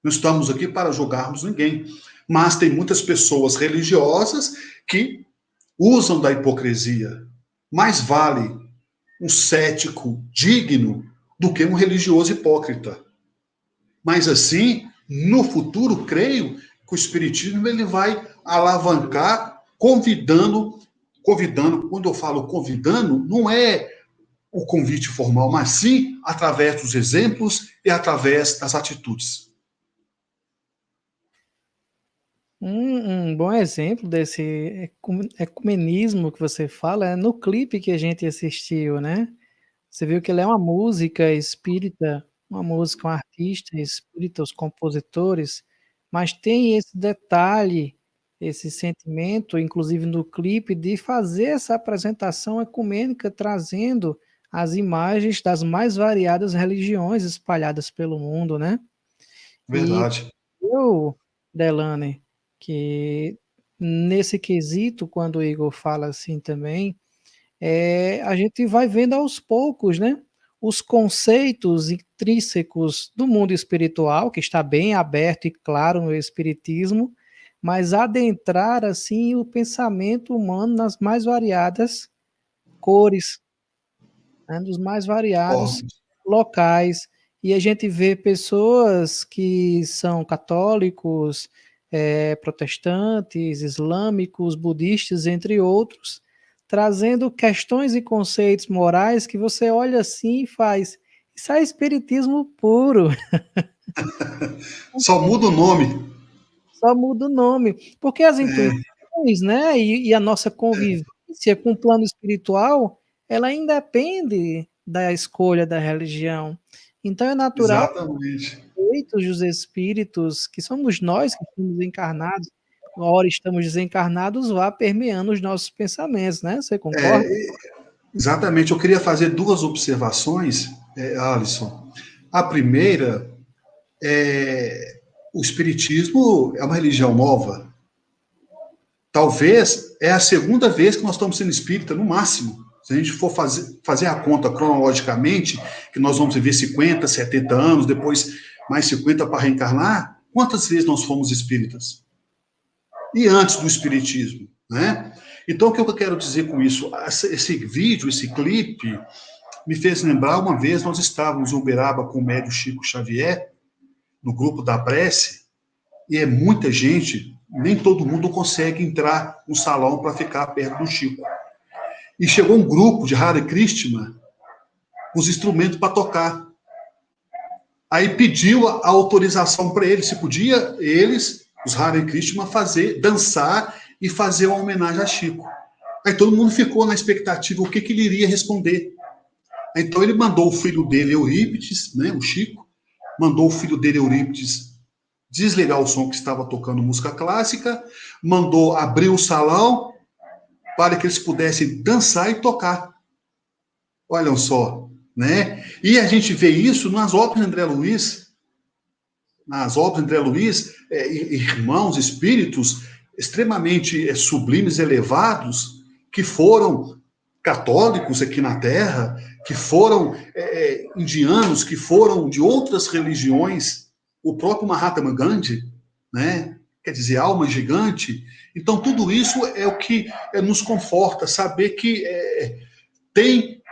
Não estamos aqui para julgarmos ninguém. Mas tem muitas pessoas religiosas que usam da hipocrisia. Mais vale um cético digno do que um religioso hipócrita. Mas assim, no futuro, creio que o Espiritismo ele vai alavancar, convidando, quando eu falo convidando, não é o convite formal, mas sim através dos exemplos e através das atitudes. Um bom exemplo desse ecumenismo que você fala é no clipe que a gente assistiu, né? Você viu que ele é uma música espírita, uma música, um artista espírita, os compositores, mas tem esse detalhe, esse sentimento, inclusive no clipe, de fazer essa apresentação ecumênica, trazendo as imagens das mais variadas religiões espalhadas pelo mundo, né? E Verdade. Delane, que nesse quesito, quando o Igor fala assim também, a gente vai vendo aos poucos, né? Os conceitos intrínsecos do mundo espiritual, que está bem aberto e claro no Espiritismo, mas adentrar assim o pensamento humano nas mais variadas cores, né? Dos mais variados locais. E a gente vê pessoas que são católicos, protestantes, islâmicos, budistas, entre outros, trazendo questões e conceitos morais que você olha assim e faz. Isso é espiritismo puro. Só muda o nome. Só muda o nome. Porque as intuições, né, e a nossa convivência com o plano espiritual, ela independe da escolha da religião. Então é natural Exatamente. que os espíritos, que somos nós que estamos encarnados, ora estamos desencarnados, vá permeando os nossos pensamentos, né? Você concorda? Exatamente. Eu queria fazer duas observações, Alisson. A primeira o Espiritismo é uma religião nova. Talvez é a segunda vez que nós estamos sendo espírita, no máximo. Se a gente for fazer a conta cronologicamente, que nós vamos viver 50, 70 anos, depois mais 50 para reencarnar, quantas vezes nós fomos espíritas? E antes do espiritismo, né? Então, o que eu quero dizer com isso? Esse vídeo, esse clipe, me fez lembrar uma vez, nós estávamos em Uberaba com o médium Chico Xavier, no grupo da prece, e é muita gente, nem todo mundo consegue entrar no salão para ficar perto do Chico. E chegou um grupo de Hare Krishna com os instrumentos para tocar. Aí pediu a autorização para eles, se podia eles, os Hare Krishna, dançar e fazer uma homenagem a Chico. Aí todo mundo ficou na expectativa o que ele iria responder. Então ele mandou o filho dele, Eurípides, né, o Chico, mandou o filho dele, Eurípides, desligar o som que estava tocando música clássica, mandou abrir o salão para que eles pudessem dançar e tocar. Olham só, né? E a gente vê isso nas obras de André Luiz. Nas obras de André Luiz, irmãos, espíritos extremamente sublimes, elevados, que foram católicos aqui na Terra, que foram indianos, que foram de outras religiões, o próprio Mahatma Gandhi, né? Quer dizer, alma gigante. Então, tudo isso é o que nos conforta, saber que tem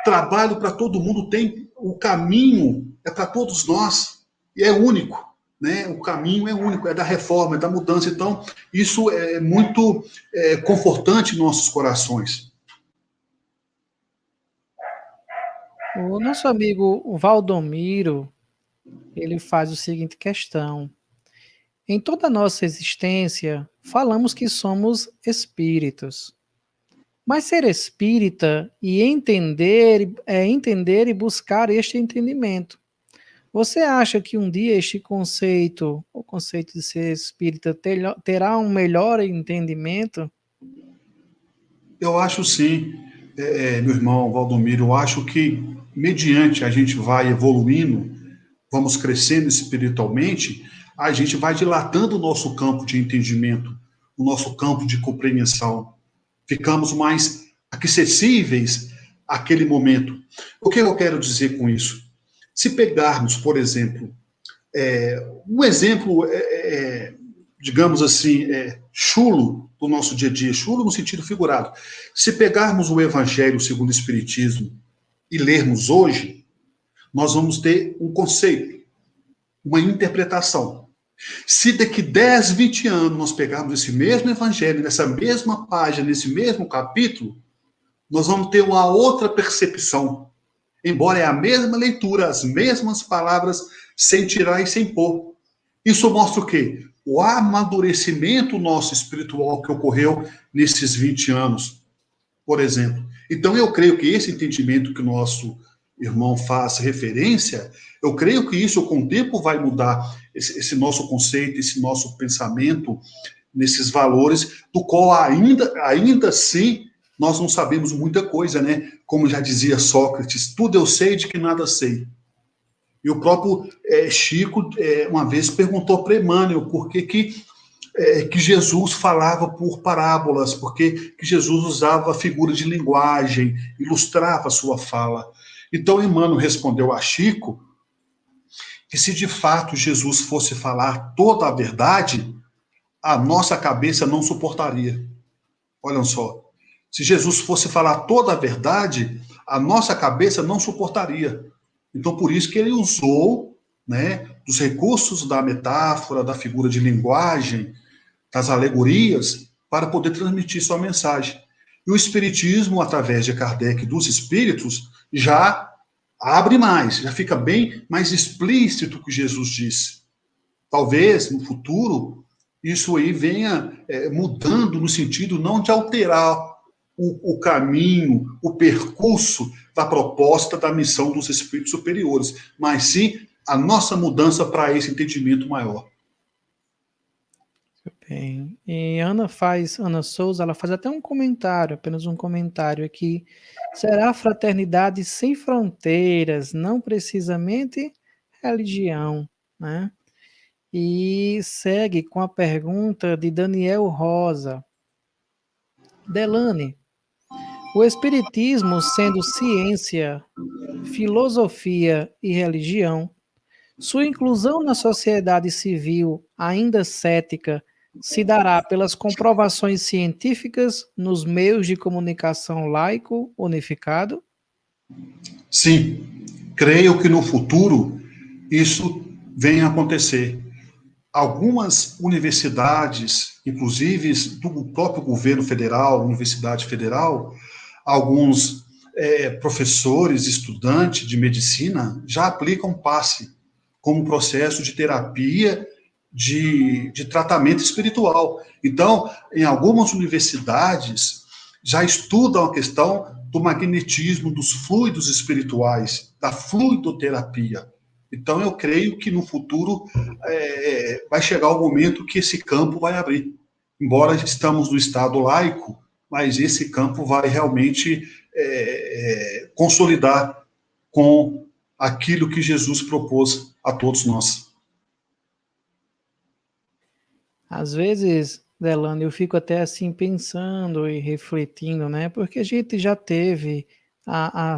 trabalho para todo mundo, tem o caminho, é para todos nós, e é único, né? O caminho é único, é da reforma, é da mudança. Então, isso é muito confortante em nossos corações. O nosso amigo Valdomiro, ele faz o seguinte questão. Em toda a nossa existência, falamos que somos espíritos. Mas ser espírita e entender é entender e buscar este entendimento. Você acha que um dia este conceito, o conceito de ser espírita, terá um melhor entendimento? Eu acho sim, meu irmão Valdomiro, eu acho que mediante a gente vai evoluindo, vamos crescendo espiritualmente, a gente vai dilatando o nosso campo de entendimento, o nosso campo de compreensão. Ficamos mais acessíveis àquele momento. O que eu quero dizer com isso? Se pegarmos, por exemplo, um exemplo, digamos assim, chulo do nosso dia a dia, chulo no sentido figurado. Se pegarmos o Evangelho segundo o Espiritismo e lermos hoje, nós vamos ter um conceito, uma interpretação. Se daqui 10, 20 anos nós pegarmos esse mesmo evangelho, nessa mesma página, nesse mesmo capítulo, nós vamos ter uma outra percepção. Embora é a mesma leitura, as mesmas palavras, sem tirar e sem pôr. Isso mostra o quê? O amadurecimento nosso espiritual que ocorreu nesses 20 anos, por exemplo. Então, eu creio que esse entendimento que o nosso irmão faz referência, eu creio que isso com o tempo vai mudar esse nosso conceito, esse nosso pensamento, nesses valores, do qual ainda assim nós não sabemos muita coisa, né? Como já dizia Sócrates, tudo eu sei de que nada sei. E o próprio Chico, uma vez, perguntou para Emmanuel por que Jesus falava por parábolas, por que Jesus usava figura de linguagem, ilustrava a sua fala. Então, Emmanuel respondeu a Chico que se de fato Jesus fosse falar toda a verdade, a nossa cabeça não suportaria. Olhem só. Se Jesus fosse falar toda a verdade, a nossa cabeça não suportaria. Então, por isso que ele usou, né, dos recursos da metáfora, da figura de linguagem, das alegorias, para poder transmitir sua mensagem. E o Espiritismo, através de Kardec e dos Espíritos, já abre mais, já fica bem mais explícito o que Jesus disse. Talvez, no futuro, isso aí venha mudando no sentido não de alterar o caminho, o percurso da proposta da missão dos espíritos superiores, mas sim a nossa mudança para esse entendimento maior. Bem, e Ana Souza, ela faz até um comentário, apenas um comentário aqui. Será fraternidade sem fronteiras, não precisamente religião, né? E segue com a pergunta de Daniel Rosa. Delane, o Espiritismo, sendo ciência, filosofia e religião, sua inclusão na sociedade civil, ainda cética, se dará pelas comprovações científicas nos meios de comunicação laico unificado? Sim, creio que no futuro isso venha a acontecer. algumas universidades, inclusive do próprio governo federal, Universidade Federal, alguns professores, estudantes de medicina já aplicam passe como processo de terapia de tratamento espiritual. Então, em algumas universidades já estudam a questão do magnetismo, dos fluidos espirituais, da fluidoterapia. Então, eu creio que no futuro vai chegar o momento que esse campo vai abrir. Embora estamos no Estado laico, mas esse campo vai realmente consolidar com aquilo que Jesus propôs a todos nós. Às vezes, Delano, eu fico até assim pensando e refletindo, né? Porque a gente já teve há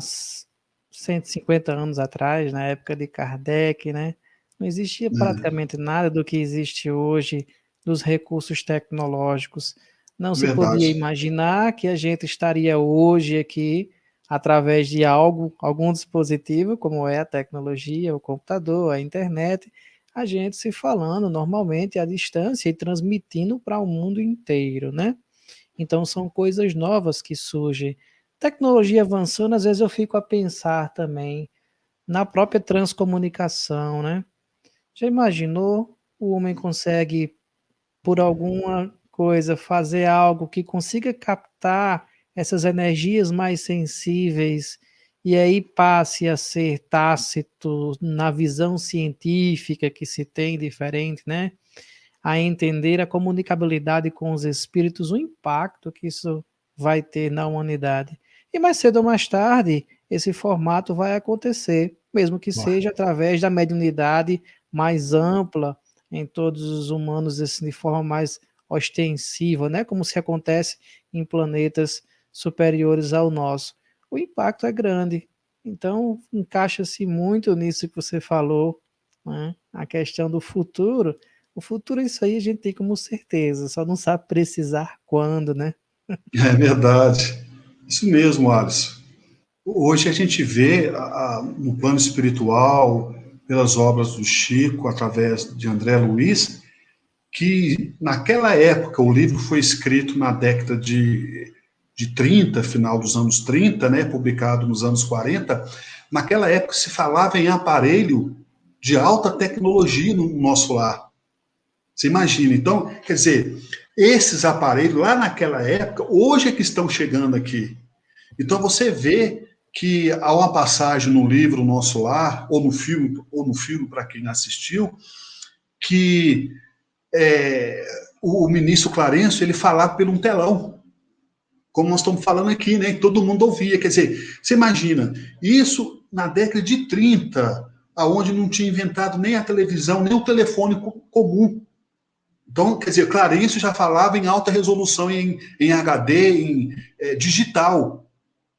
150 anos atrás, na época de Kardec, né? Não existia praticamente nada do que existe hoje dos recursos tecnológicos. Não se podia Verdade. imaginar que a gente estaria hoje aqui através de algum dispositivo, como é a tecnologia, o computador, a internet, a gente se falando normalmente à distância e transmitindo para o mundo inteiro, né? Então são coisas novas que surgem. Tecnologia avançando, às vezes eu fico a pensar também na própria transcomunicação, né? Já imaginou? O homem consegue, por alguma coisa, fazer algo que consiga captar essas energias mais sensíveis e aí passe a ser tácito na visão científica que se tem diferente, né? A entender a comunicabilidade com os espíritos, o impacto que isso vai ter na humanidade. E mais cedo ou mais tarde, esse formato vai acontecer, mesmo que seja através da mediunidade mais ampla em todos os humanos, assim, de forma mais ostensiva, né? Como se acontece em planetas superiores ao nosso. O impacto é grande. Então, encaixa-se muito nisso que você falou, né? A questão do futuro. O futuro, isso aí a gente tem como certeza, só não sabe precisar quando, né? É verdade. Isso mesmo, Alisson. Hoje a gente vê no plano espiritual, pelas obras do Chico, através de André Luiz, que naquela época, o livro foi escrito na década de 30, final dos anos 30, né, publicado nos anos 40, naquela época se falava em aparelho de alta tecnologia no nosso lar. Você imagina, então, quer dizer, esses aparelhos lá naquela época, hoje é que estão chegando aqui. Então você vê que há uma passagem no livro Nosso Lar, ou no filme para quem assistiu, que o ministro Clarencio ele falava por um telão, como nós estamos falando aqui, né? Todo mundo ouvia. Quer dizer, você imagina, isso na década de 30, aonde não tinha inventado nem a televisão, nem o telefone comum. Então, quer dizer, Clarencio já falava em alta resolução, em HD, em digital.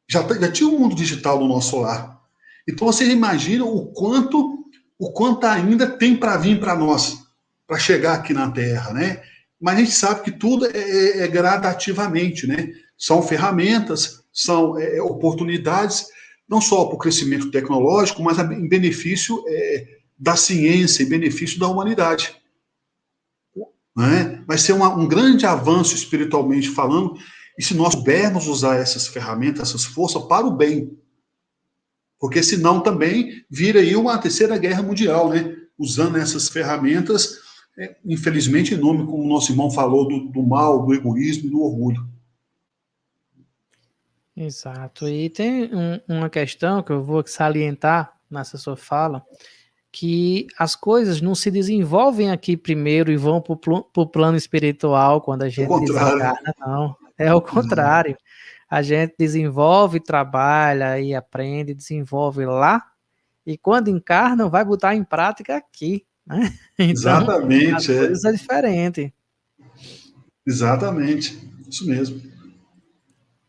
Já tinha um mundo digital no nosso lar. Então, vocês imaginam o quanto ainda tem para vir para nós, para chegar aqui na Terra, né? Mas a gente sabe que tudo é gradativamente, né? São ferramentas, são oportunidades, não só para o crescimento tecnológico, mas em benefício da ciência, em benefício da humanidade. Né? Vai ser um grande avanço espiritualmente falando, e se nós soubermos usar essas ferramentas, essas forças para o bem. Porque senão também vira aí uma terceira guerra mundial, né? Usando essas ferramentas, infelizmente, em nome, como o nosso irmão falou, do mal, do egoísmo, do orgulho. Exato. E tem uma questão que eu vou salientar nessa sua fala, que as coisas não se desenvolvem aqui primeiro e vão para o plano espiritual quando a O gente contrário. desencarna, não. É o contrário. A gente desenvolve, trabalha e aprende, desenvolve lá, e quando encarna, vai botar em prática aqui, né? Então, as Exatamente, coisas são diferentes. Exatamente. Isso mesmo.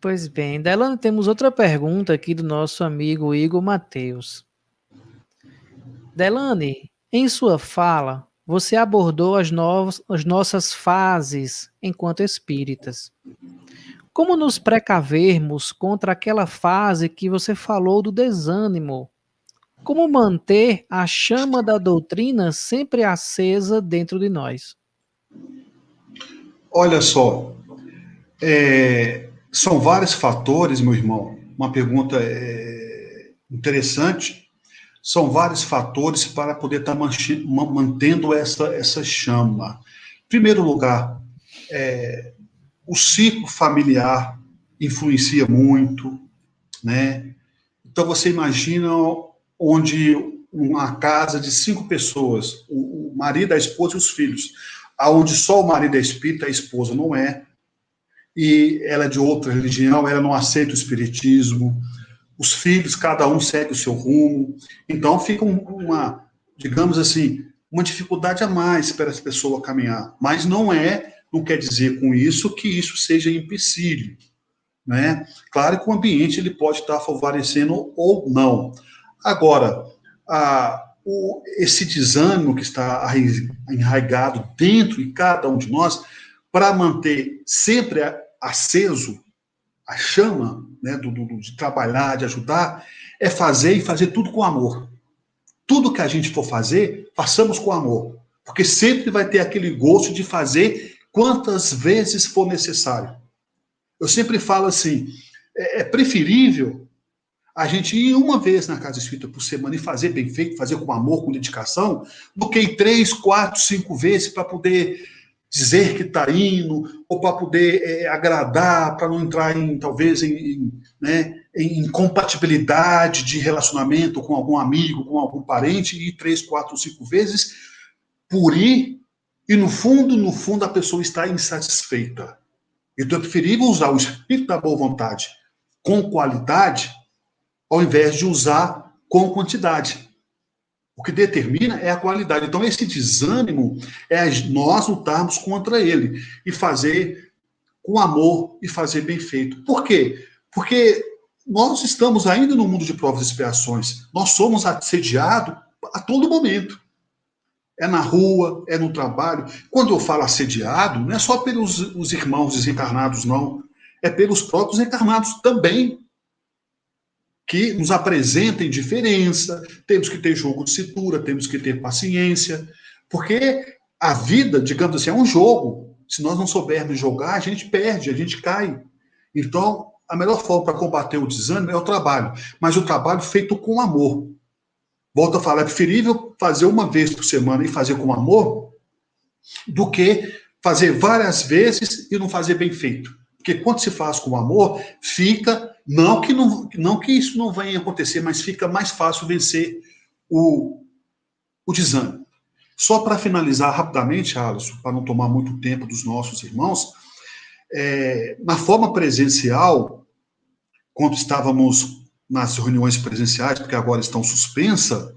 Pois bem, Delano, temos outra pergunta aqui do nosso amigo Igor Mateus. Delane, em sua fala, você abordou as nossas fases enquanto espíritas. Como nos precavermos contra aquela fase que você falou do desânimo, Como manter a chama da doutrina sempre acesa dentro de nós? Olha só, são vários fatores, meu irmão. Uma pergunta interessante. São vários fatores para poder estar mantendo essa chama. Em primeiro lugar, o ciclo familiar influencia muito, né? Então você imagina onde uma casa de 5 pessoas, o marido, a esposa e os filhos, aonde só o marido é espírita, a esposa não é, e ela é de outra religião, ela não aceita o espiritismo, os filhos, cada um segue o seu rumo, então fica uma, digamos assim, uma dificuldade a mais para essa pessoa caminhar, mas não quer dizer com isso que isso seja empecilho, né? Claro que o ambiente ele pode estar favorecendo ou não. Agora, esse desânimo que está enraizado dentro de cada um de nós, para manter sempre aceso a chama, né, de trabalhar, de ajudar, é fazer e fazer tudo com amor. Tudo que a gente for fazer, façamos com amor. Porque sempre vai ter aquele gosto de fazer quantas vezes for necessário. Eu sempre falo assim, é preferível a gente ir uma vez na casa espírita por semana e fazer bem feito, fazer com amor, com dedicação, do que ir 3, 4, 5 vezes para poder dizer que está indo, ou para poder agradar, para não entrar talvez né, em incompatibilidade de relacionamento com algum amigo, com algum parente, e ir 3, 4, 5 vezes por ir, e no fundo, a pessoa está insatisfeita. Então é preferível usar o espírito da boa vontade com qualidade, ao invés de usar com quantidade. O que determina é a qualidade. Então, esse desânimo é nós lutarmos contra ele e fazer com amor e fazer bem feito. Por quê? Porque nós estamos ainda no mundo de provas e expiações. Nós somos assediados a todo momento. É na rua, é no trabalho. Quando eu falo assediado, não é só pelos os irmãos desencarnados, não. É pelos próprios encarnados também, que nos apresentem diferença, temos que ter jogo de cintura, temos que ter paciência, porque a vida, digamos assim, é um jogo. Se nós não soubermos jogar, a gente perde, a gente cai. Então, a melhor forma para combater o desânimo é o trabalho, mas o trabalho feito com amor. Volto a falar, é preferível fazer uma vez por semana e fazer com amor do que fazer várias vezes e não fazer bem feito. Porque quando se faz com amor, fica, não que isso não venha acontecer, mas fica mais fácil vencer o desânimo. Só para finalizar rapidamente, Alisson, para não tomar muito tempo dos nossos irmãos, na forma presencial, quando estávamos nas reuniões presenciais, porque agora estão suspensas,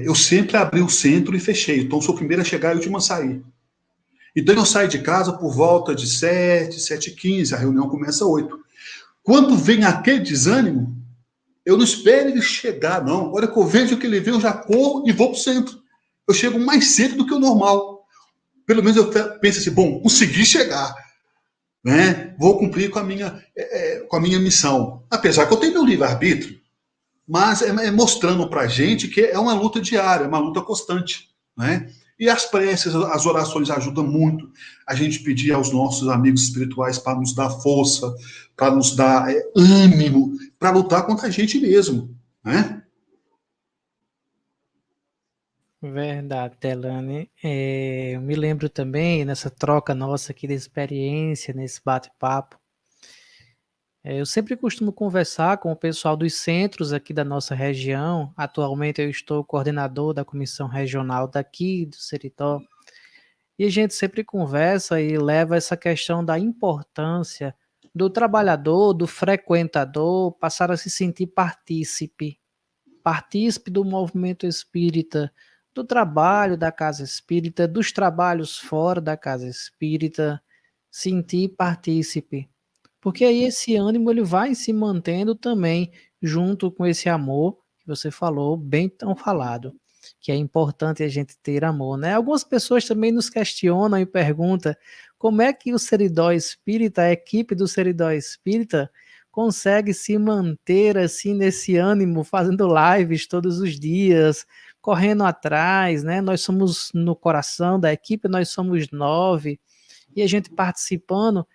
eu sempre abri o centro e fechei. Então, sou o primeiro a chegar e o último a sair. Então, eu saio de casa por volta de 7, 7h15, a reunião começa às 8. Quando vem aquele desânimo, eu não espero ele chegar, não. A hora que eu vejo que ele vem, eu já corro e vou para o centro. Eu chego mais cedo do que o normal. Pelo menos eu penso assim, bom, consegui chegar. Né? Vou cumprir com a minha missão. Apesar que eu tenho meu livre-arbítrio, mas mostrando para a gente que é uma luta diária, uma luta constante. Né? E as preces, as orações ajudam muito a gente pedir aos nossos amigos espirituais para nos dar força, para nos dar ânimo, para lutar contra a gente mesmo. Né? Verdade, Telane. Eu me lembro também, nessa troca nossa aqui de experiência, nesse bate-papo, eu sempre costumo conversar com o pessoal dos centros aqui da nossa região. Atualmente eu estou coordenador da comissão regional daqui do Seridó. E a gente sempre conversa e leva essa questão da importância do trabalhador, do frequentador, passar a se sentir partícipe do movimento espírita, do trabalho da casa espírita, dos trabalhos fora da casa espírita, sentir partícipe. Porque aí esse ânimo ele vai se mantendo também junto com esse amor que você falou, bem tão falado, que é importante a gente ter amor, né? Algumas pessoas também nos questionam e perguntam como é que o Seridó Espírita, a equipe do Seridó Espírita, consegue se manter assim nesse ânimo, fazendo lives todos os dias, correndo atrás, né? Nós somos no coração da equipe, nós somos 9 e a gente participando.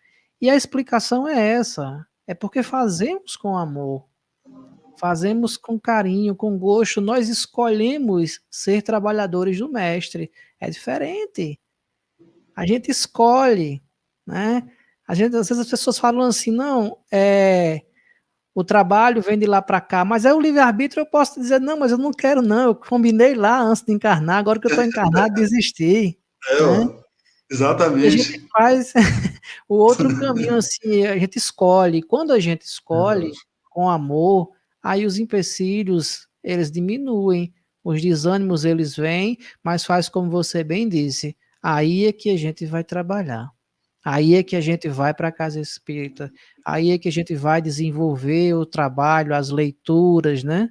E a explicação é essa, é porque fazemos com amor, fazemos com carinho, com gosto, nós escolhemos ser trabalhadores do mestre. É diferente. A gente escolhe, né? Às vezes as pessoas falam assim, não, o trabalho vem de lá para cá, mas é o livre-arbítrio, eu posso dizer, não, mas eu não quero não, eu combinei lá antes de encarnar, agora que eu estou encarnado, desisti, né? Ó, E a gente exatamente. faz o outro caminho, assim, a gente escolhe. Quando a gente escolhe Verdade. com amor, aí os empecilhos, eles diminuem, os desânimos, eles vêm, mas faz como você bem disse, aí é que a gente vai trabalhar. Aí é que a gente vai para a casa espírita, aí é que a gente vai desenvolver o trabalho, as leituras, né?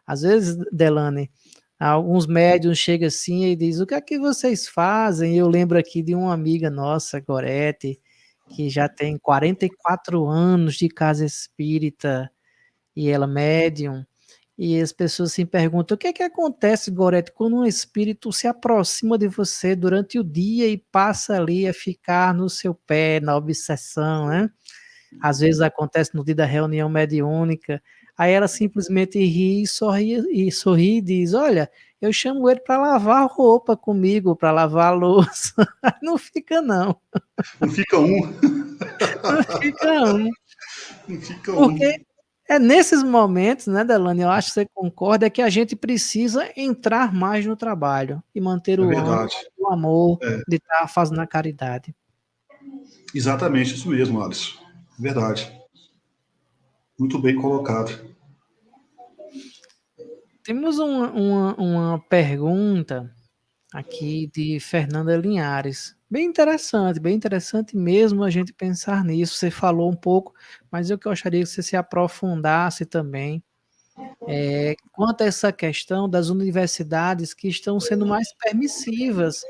Às vezes, Delane, alguns médiuns chegam assim e dizem, o que é que vocês fazem? Eu lembro aqui de uma amiga nossa, Gorete, que já tem 44 anos de casa espírita, e ela é médium, e as pessoas se perguntam, o que é que acontece, Gorete, quando um espírito se aproxima de você durante o dia e passa ali a ficar no seu pé, na obsessão, né? Às vezes acontece no dia da reunião mediúnica, aí ela simplesmente ri e sorri e diz, olha, eu chamo ele para lavar roupa comigo, para lavar a louça. Não fica não, Não fica um, não fica não. não fica Porque um. é nesses momentos, né, Delane, eu acho que você concorda, é que a gente precisa entrar mais no trabalho e manter É o ânimo, verdade. o amor É, de estar fazendo a caridade. exatamente isso mesmo, Alisson. Verdade. Muito bem colocado. Temos uma pergunta aqui de Fernanda Linhares. Bem interessante mesmo a gente pensar nisso. Você falou um pouco, mas eu gostaria que você se aprofundasse também. Quanto a essa questão das universidades que estão sendo mais permissivas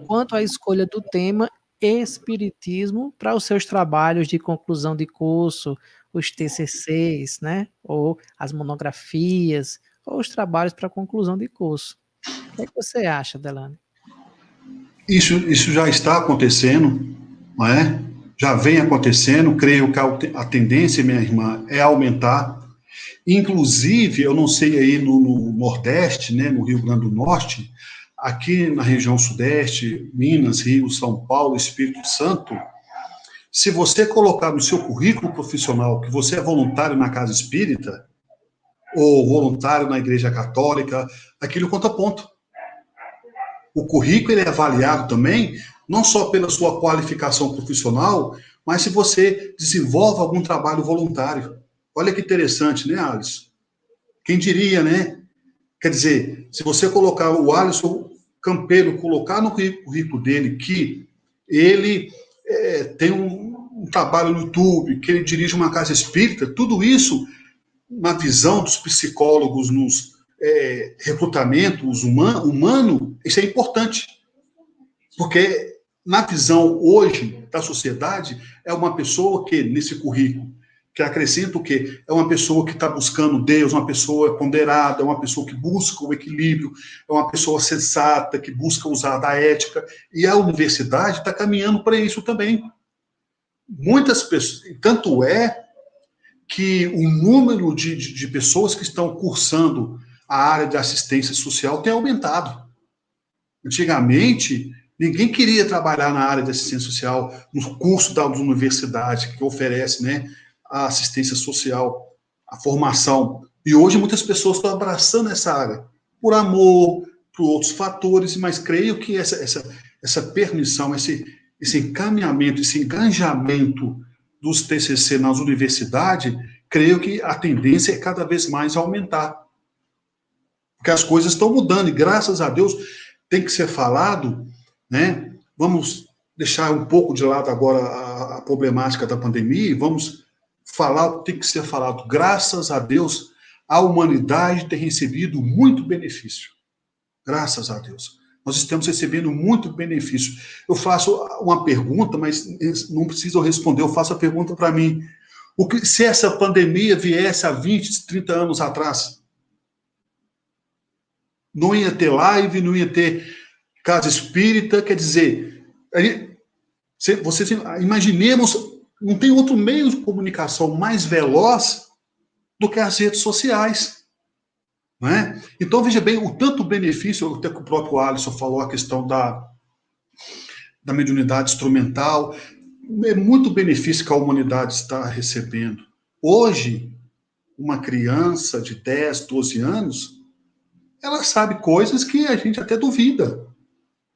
quanto à escolha do tema espiritismo para os seus trabalhos de conclusão de curso, os TCCs, né? Ou as monografias, ou os trabalhos para conclusão de curso. O que é que você acha, Delane? Isso já está acontecendo, não é? Já vem acontecendo, creio que a tendência, minha irmã, é aumentar. Inclusive, eu não sei aí no Nordeste, né, no Rio Grande do Norte, aqui na região Sudeste, Minas, Rio, São Paulo, Espírito Santo, se você colocar no seu currículo profissional que você é voluntário na casa espírita, ou voluntário na igreja católica, aquilo conta ponto. O currículo ele é avaliado também, não só pela sua qualificação profissional, mas se você desenvolve algum trabalho voluntário. Olha que interessante, né, Alisson? Quem diria, né? Quer dizer, se você colocar o Alisson Campeiro, colocar no currículo dele que ele tem um trabalho no YouTube, que ele dirige uma casa espírita, tudo isso, na visão dos psicólogos, nos recrutamentos humano, isso é importante. Porque na visão hoje da sociedade, é uma pessoa que, nesse currículo, que acrescenta o quê? É uma pessoa que está buscando Deus, uma pessoa ponderada, é uma pessoa que busca o equilíbrio, é uma pessoa sensata, que busca usar da ética, e a universidade está caminhando para isso também. Muitas pessoas, tanto é que o número de pessoas que estão cursando a área de assistência social tem aumentado. Antigamente, ninguém queria trabalhar na área de assistência social, no curso da universidade que oferece, né, a assistência social, a formação. E hoje muitas pessoas estão abraçando essa área, por amor, por outros fatores, mas creio que essa permissão, esse encaminhamento, esse engajamento dos TCC nas universidades, creio que a tendência é cada vez mais aumentar. Porque as coisas estão mudando e, graças a Deus, tem que ser falado, né? Vamos deixar um pouco de lado agora a problemática da pandemia e vamos falar o que tem que ser falado. Graças a Deus, a humanidade tem recebido muito benefício. Graças a Deus. Nós estamos recebendo muito benefício. Eu faço uma pergunta, mas não preciso responder, eu faço a pergunta para mim. Se essa pandemia viesse há 20, 30 anos atrás? Não ia ter live, não ia ter casa espírita, quer dizer, imaginemos, não tem outro meio de comunicação mais veloz do que as redes sociais. Não é? Então, veja bem, o tanto benefício, até que o próprio Alisson falou, a questão da mediunidade instrumental, é muito benefício que a humanidade está recebendo. Hoje, uma criança de 10, 12 anos, ela sabe coisas que a gente até duvida.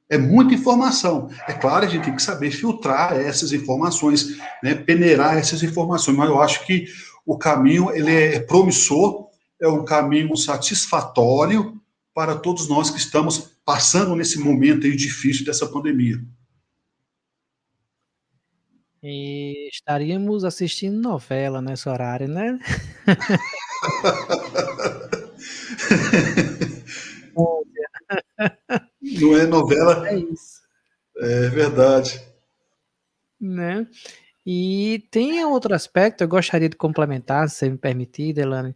É muita informação. É claro, a gente tem que saber filtrar essas informações, né, peneirar essas informações, mas eu acho que o caminho ele é promissor, é um caminho satisfatório para todos nós que estamos passando nesse momento aí difícil dessa pandemia. E estaríamos assistindo novela nesse horário, né? Não é novela? É isso. É verdade. Né? E tem outro aspecto, eu gostaria de complementar, se você me permitir, Delane.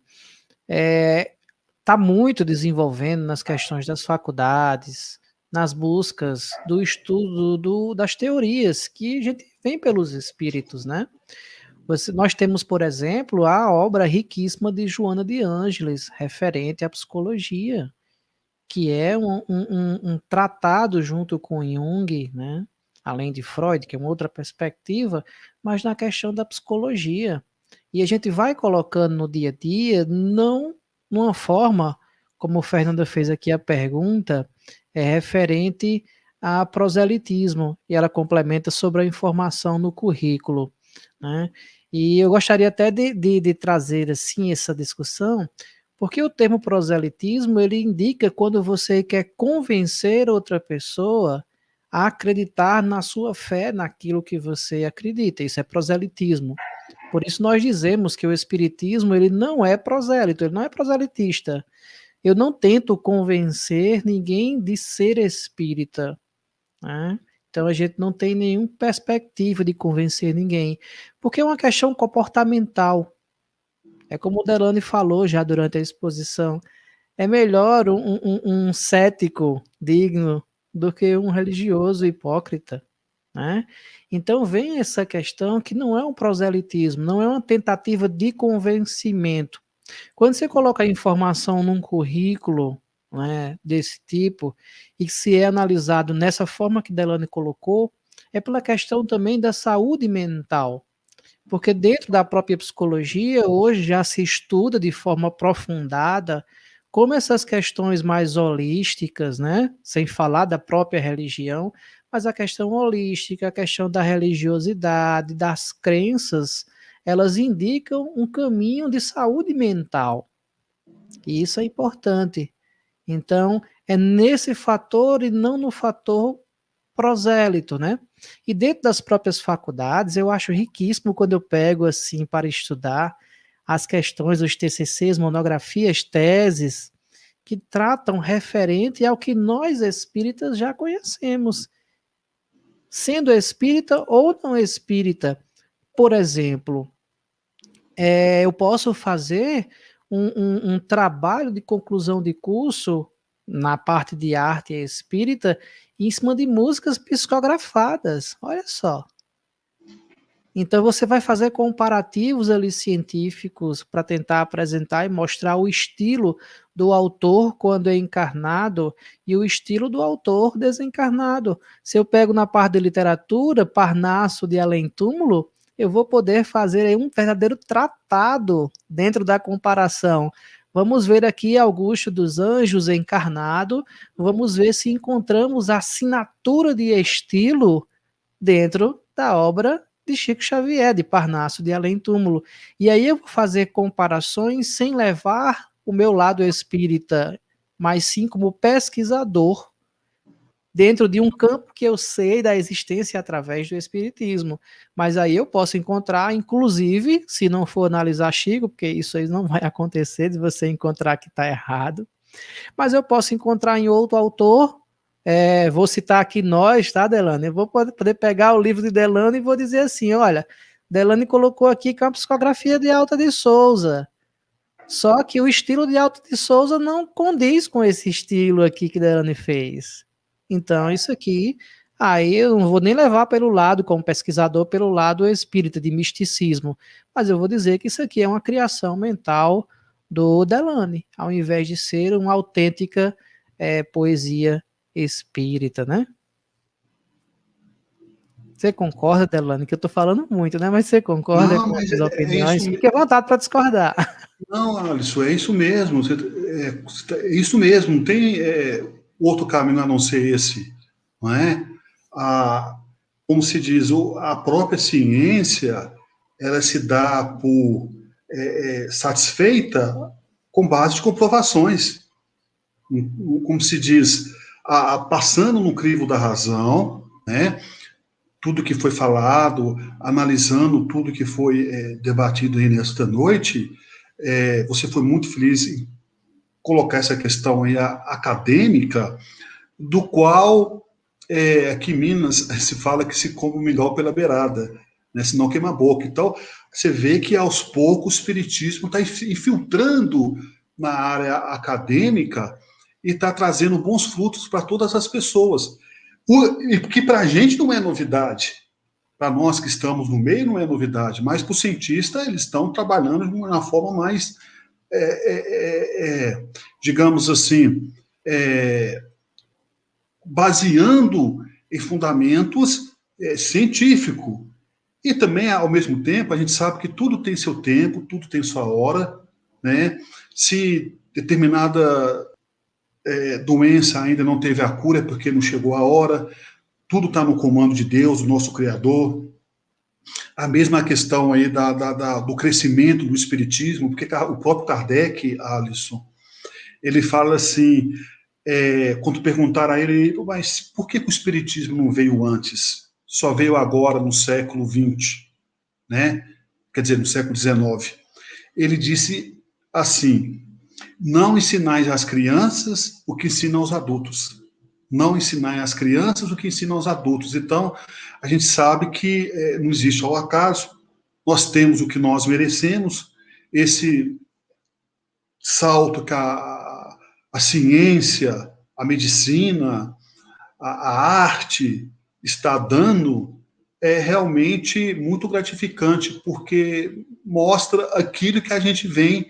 Está muito desenvolvendo nas questões das faculdades, nas buscas do estudo das teorias que a gente vem pelos espíritos, né? Nós temos, por exemplo, a obra riquíssima de Joana de Ângeles, referente à psicologia, que é um tratado junto com Jung, né? Além de Freud, que é uma outra perspectiva, mas na questão da psicologia. E a gente vai colocando no dia a dia, não numa forma, como o Fernanda fez aqui a pergunta, referente a proselitismo, e ela complementa sobre a informação no currículo, né? E eu gostaria até de trazer assim essa discussão, porque o termo proselitismo, ele indica quando você quer convencer outra pessoa a acreditar na sua fé, naquilo que você acredita. Isso é proselitismo. Por isso nós dizemos que o espiritismo, ele não é prosélito, ele não é proselitista. Eu não tento convencer ninguém de ser espírita, né? Então a gente não tem nenhuma perspectiva de convencer ninguém, porque é uma questão comportamental. É como o Delane falou já durante a exposição, é melhor um cético digno do que um religioso hipócrita, né? Então vem essa questão que não é um proselitismo, não é uma tentativa de convencimento. Quando você coloca a informação num currículo, né, desse tipo, e se é analisado nessa forma que Delane colocou, é pela questão também da saúde mental. Porque dentro da própria psicologia, hoje já se estuda de forma aprofundada como essas questões mais holísticas, né, sem falar da própria religião, mas a questão holística, a questão da religiosidade, das crenças, elas indicam um caminho de saúde mental. E isso é importante. Então, é nesse fator e não no fator prosélito, né? E dentro das próprias faculdades, eu acho riquíssimo quando eu pego, assim, para estudar as questões dos TCCs, monografias, teses, que tratam referente ao que nós espíritas já conhecemos. Sendo espírita ou não espírita, por exemplo, eu posso fazer um trabalho de conclusão de curso na parte de arte espírita em cima de músicas psicografadas. Olha só. Então você vai fazer comparativos ali científicos para tentar apresentar e mostrar o estilo do autor quando é encarnado e o estilo do autor desencarnado. Se eu pego na parte de literatura, Parnaso de Além Túmulo, eu vou poder fazer aí um verdadeiro tratado dentro da comparação. Vamos ver aqui Augusto dos Anjos encarnado, vamos ver se encontramos a assinatura de estilo dentro da obra de Chico Xavier, de Parnaso de Além Túmulo. E aí eu vou fazer comparações sem levar o meu lado espírita, mas sim como pesquisador dentro de um campo que eu sei da existência através do espiritismo. Mas aí eu posso encontrar, inclusive, se não for analisar Chico, porque isso aí não vai acontecer de você encontrar que está errado, mas eu posso encontrar em outro autor. Vou citar aqui nós, tá, Delane? Eu vou poder pegar o livro de Delane e vou dizer assim, olha, Delane colocou aqui que é uma psicografia de Alta de Souza. Só que o estilo de Alta de Souza não condiz com esse estilo aqui que Delane fez. Então, isso aqui, aí eu não vou nem levar pelo lado, como pesquisador, pelo lado espírita, de misticismo. Mas eu vou dizer que isso aqui é uma criação mental do Delane, ao invés de ser uma autêntica poesia espírita, né? Você concorda, Delane, que eu tô falando muito, né? Mas você concorda Não, com mas essas é isso. opiniões? Fique à vontade para discordar. Não, Alisson, é isso mesmo. É isso mesmo. Não tem outro caminho a não ser esse, não é? Como se diz, a própria ciência, ela se dá por satisfeita com base de comprovações. Como se diz, passando no crivo da razão, né? Tudo que foi falado, analisando tudo que foi debatido aí nesta noite, você foi muito feliz em colocar essa questão aí acadêmica, do qual aqui em Minas se fala que se come o mingau pela beirada, né, senão queima a boca. Então, você vê que aos poucos o espiritismo está infiltrando na área acadêmica e está trazendo bons frutos para todas as pessoas. E que para a gente não é novidade. Para nós que estamos no meio não é novidade, mas para o cientista eles estão trabalhando de uma forma mais, digamos assim, baseando em fundamentos científicos. E também, ao mesmo tempo, a gente sabe que tudo tem seu tempo, tudo tem sua hora, né? Se determinada doença ainda não teve a cura, é porque não chegou a hora. Tudo está no comando de Deus, o nosso Criador. A mesma questão aí do crescimento do espiritismo, porque o próprio Kardec, Alisson, ele fala assim, quando perguntaram a ele, mas por que o espiritismo não veio antes? Só veio agora, no século XX, né? Quer dizer, no século XIX. Ele disse assim, não ensinais às crianças o que ensinam aos adultos. Não ensinar às crianças o que ensinam aos adultos. Então, a gente sabe que não existe ao acaso, nós temos o que nós merecemos, esse salto que a ciência, a medicina, a arte está dando é realmente muito gratificante, porque mostra aquilo que a gente vem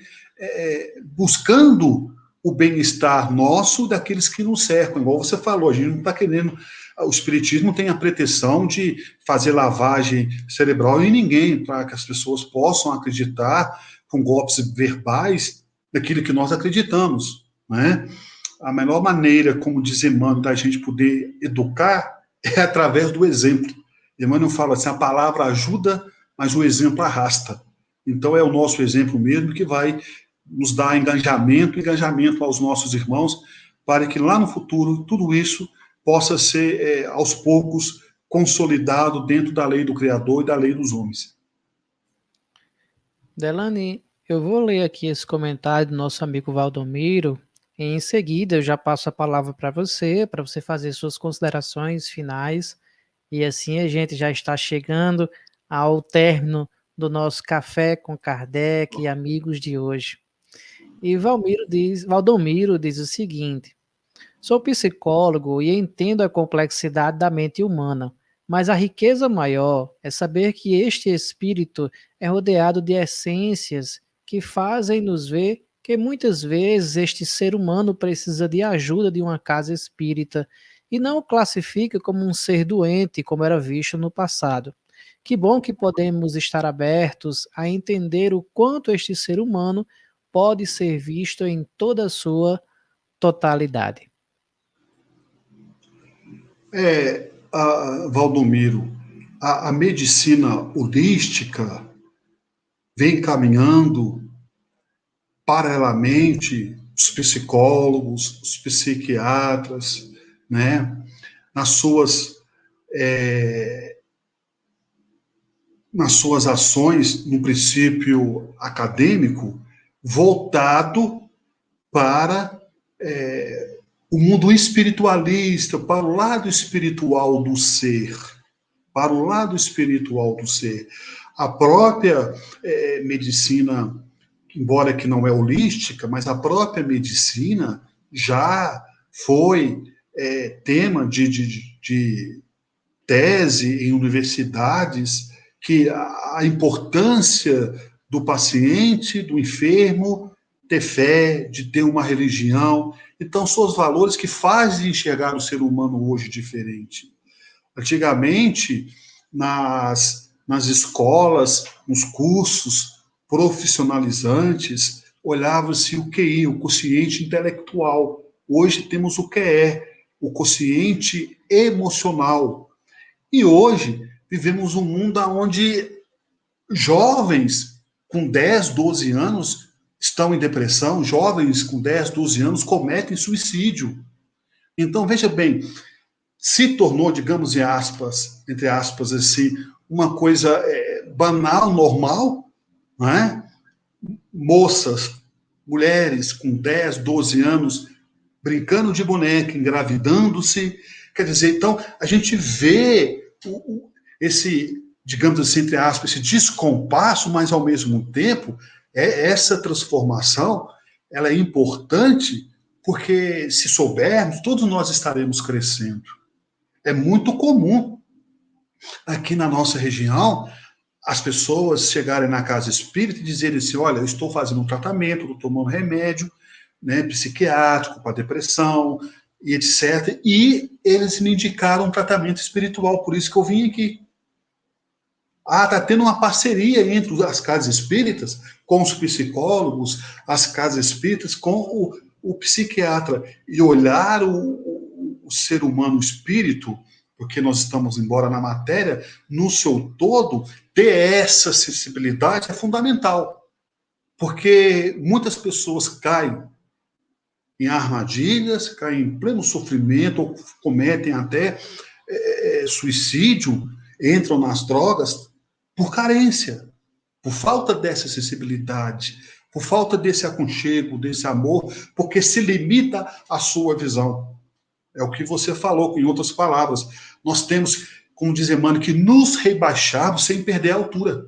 buscando o bem-estar nosso daqueles que nos cercam. Igual você falou, a gente não está querendo. O espiritismo tem a pretensão de fazer lavagem cerebral em ninguém, para que as pessoas possam acreditar com golpes verbais daquilo que nós acreditamos, né? A melhor maneira, como diz Emmanuel, da gente poder educar é através do exemplo. Emmanuel fala assim, a palavra ajuda, mas o exemplo arrasta. Então é o nosso exemplo mesmo que vai nos dar engajamento aos nossos irmãos, para que lá no futuro tudo isso possa ser, aos poucos, consolidado dentro da lei do Criador e da lei dos homens. Delane, eu vou ler aqui esse comentário do nosso amigo Valdomiro. E em seguida, eu já passo a palavra para você fazer suas considerações finais. E assim a gente já está chegando ao término do nosso Café com Kardec e amigos de hoje. E Valdomiro diz o seguinte: sou psicólogo e entendo a complexidade da mente humana, mas a riqueza maior é saber que este espírito é rodeado de essências que fazem nos ver que muitas vezes este ser humano precisa de ajuda de uma casa espírita e não o classifica como um ser doente, como era visto no passado. Que bom que podemos estar abertos a entender o quanto este ser humano pode ser visto em toda a sua totalidade. Valdomiro, a medicina holística vem caminhando paralelamente os psicólogos, os psiquiatras, né, nas suas ações, no princípio acadêmico, voltado para o mundo espiritualista, para o lado espiritual do ser, para o lado espiritual do ser. A própria medicina, embora que não é holística, mas a própria medicina já foi tema de tese em universidades, que a importância do paciente, do enfermo, ter fé, de ter uma religião. Então, são os valores que fazem enxergar o ser humano hoje diferente. Antigamente, nas escolas, nos cursos profissionalizantes, olhava-se o QI, o quociente intelectual. Hoje temos o QE, o quociente emocional. E hoje vivemos um mundo onde jovens com 10, 12 anos estão em depressão, jovens com 10, 12 anos cometem suicídio. Então, veja bem, se tornou, digamos, entre aspas, assim, uma coisa banal, normal, não é? Moças, mulheres com 10, 12 anos brincando de boneca, engravidando-se. Quer dizer, então, a gente vê esse, digamos assim, entre aspas, esse descompasso, mas ao mesmo tempo, essa transformação, ela é importante porque, se soubermos, todos nós estaremos crescendo. É muito comum aqui na nossa região as pessoas chegarem na casa espírita e dizerem assim: olha, eu estou fazendo um tratamento, estou tomando remédio, né, psiquiátrico para depressão e etc. E eles me indicaram um tratamento espiritual, por isso que eu vim aqui. Ah, está tendo uma parceria entre as casas espíritas com os psicólogos, as casas espíritas com o psiquiatra, e olhar o ser humano, o espírito, porque nós estamos, embora na matéria, no seu todo, ter essa sensibilidade é fundamental. Porque muitas pessoas caem em armadilhas, caem em pleno sofrimento, ou cometem até suicídio, entram nas drogas por carência, por falta dessa sensibilidade, por falta desse aconchego, desse amor, porque se limita à sua visão. É o que você falou, em outras palavras. Nós temos, como diz Emmanuel, que nos rebaixarmos sem perder a altura.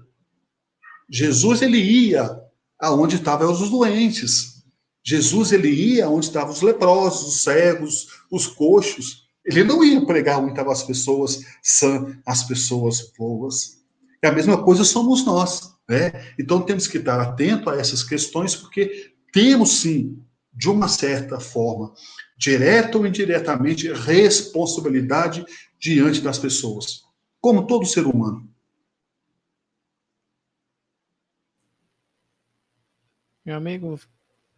Jesus, ele ia aonde estavam os doentes. Jesus, ele ia onde estavam os leprosos, os cegos, os coxos. Ele não ia pregar onde estavam as pessoas sãs, as pessoas boas. E a mesma coisa somos nós, né? Então temos que estar atento a essas questões, porque temos sim, de uma certa forma, direta ou indiretamente, responsabilidade diante das pessoas, como todo ser humano. Meu amigo,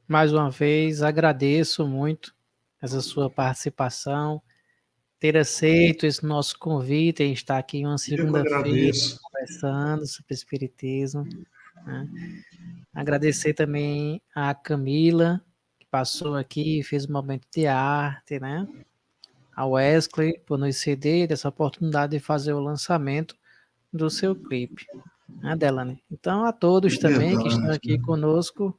mais uma vez agradeço muito essa sua participação, ter aceito esse nosso convite, em estar aqui em uma Eu que segunda-feira agradeço. conversando sobre espiritismo, né? Agradecer também a Camila, que passou aqui e fez um momento de arte, né? A Wesley, por nos ceder essa oportunidade de fazer o lançamento do seu clipe, né, Delane? Então, a todos também que estão Verdade. aqui conosco,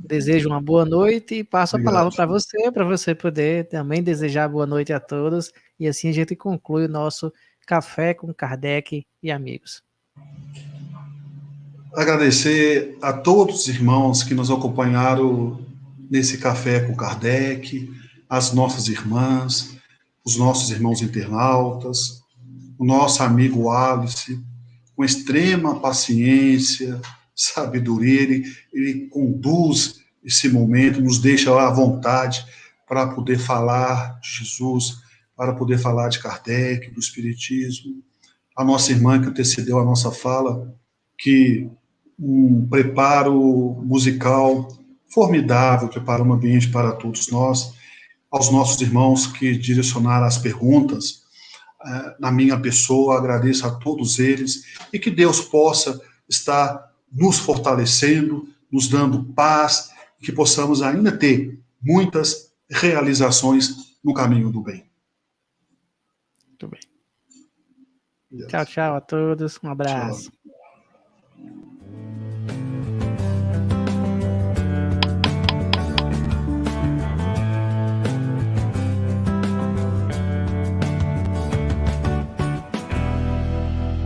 desejo uma boa noite e passo a palavra Obrigado. para você poder também desejar boa noite a todos, e assim a gente conclui o nosso Café com Kardec e amigos. Agradecer a todos os irmãos que nos acompanharam nesse Café com Kardec, as nossas irmãs, os nossos irmãos internautas, o nosso amigo Alice, com extrema paciência, sabedoria, ele conduz esse momento, nos deixa à vontade para poder falar de Jesus, para poder falar de Kardec, do Espiritismo. A nossa irmã que antecedeu a nossa fala, que um preparo musical formidável, preparou um ambiente para todos nós, aos nossos irmãos que direcionaram as perguntas, na minha pessoa, agradeço a todos eles, e que Deus possa estar nos fortalecendo, nos dando paz, e que possamos ainda ter muitas realizações no caminho do bem. Muito bem. Tchau, tchau a todos. Um abraço. Tchau.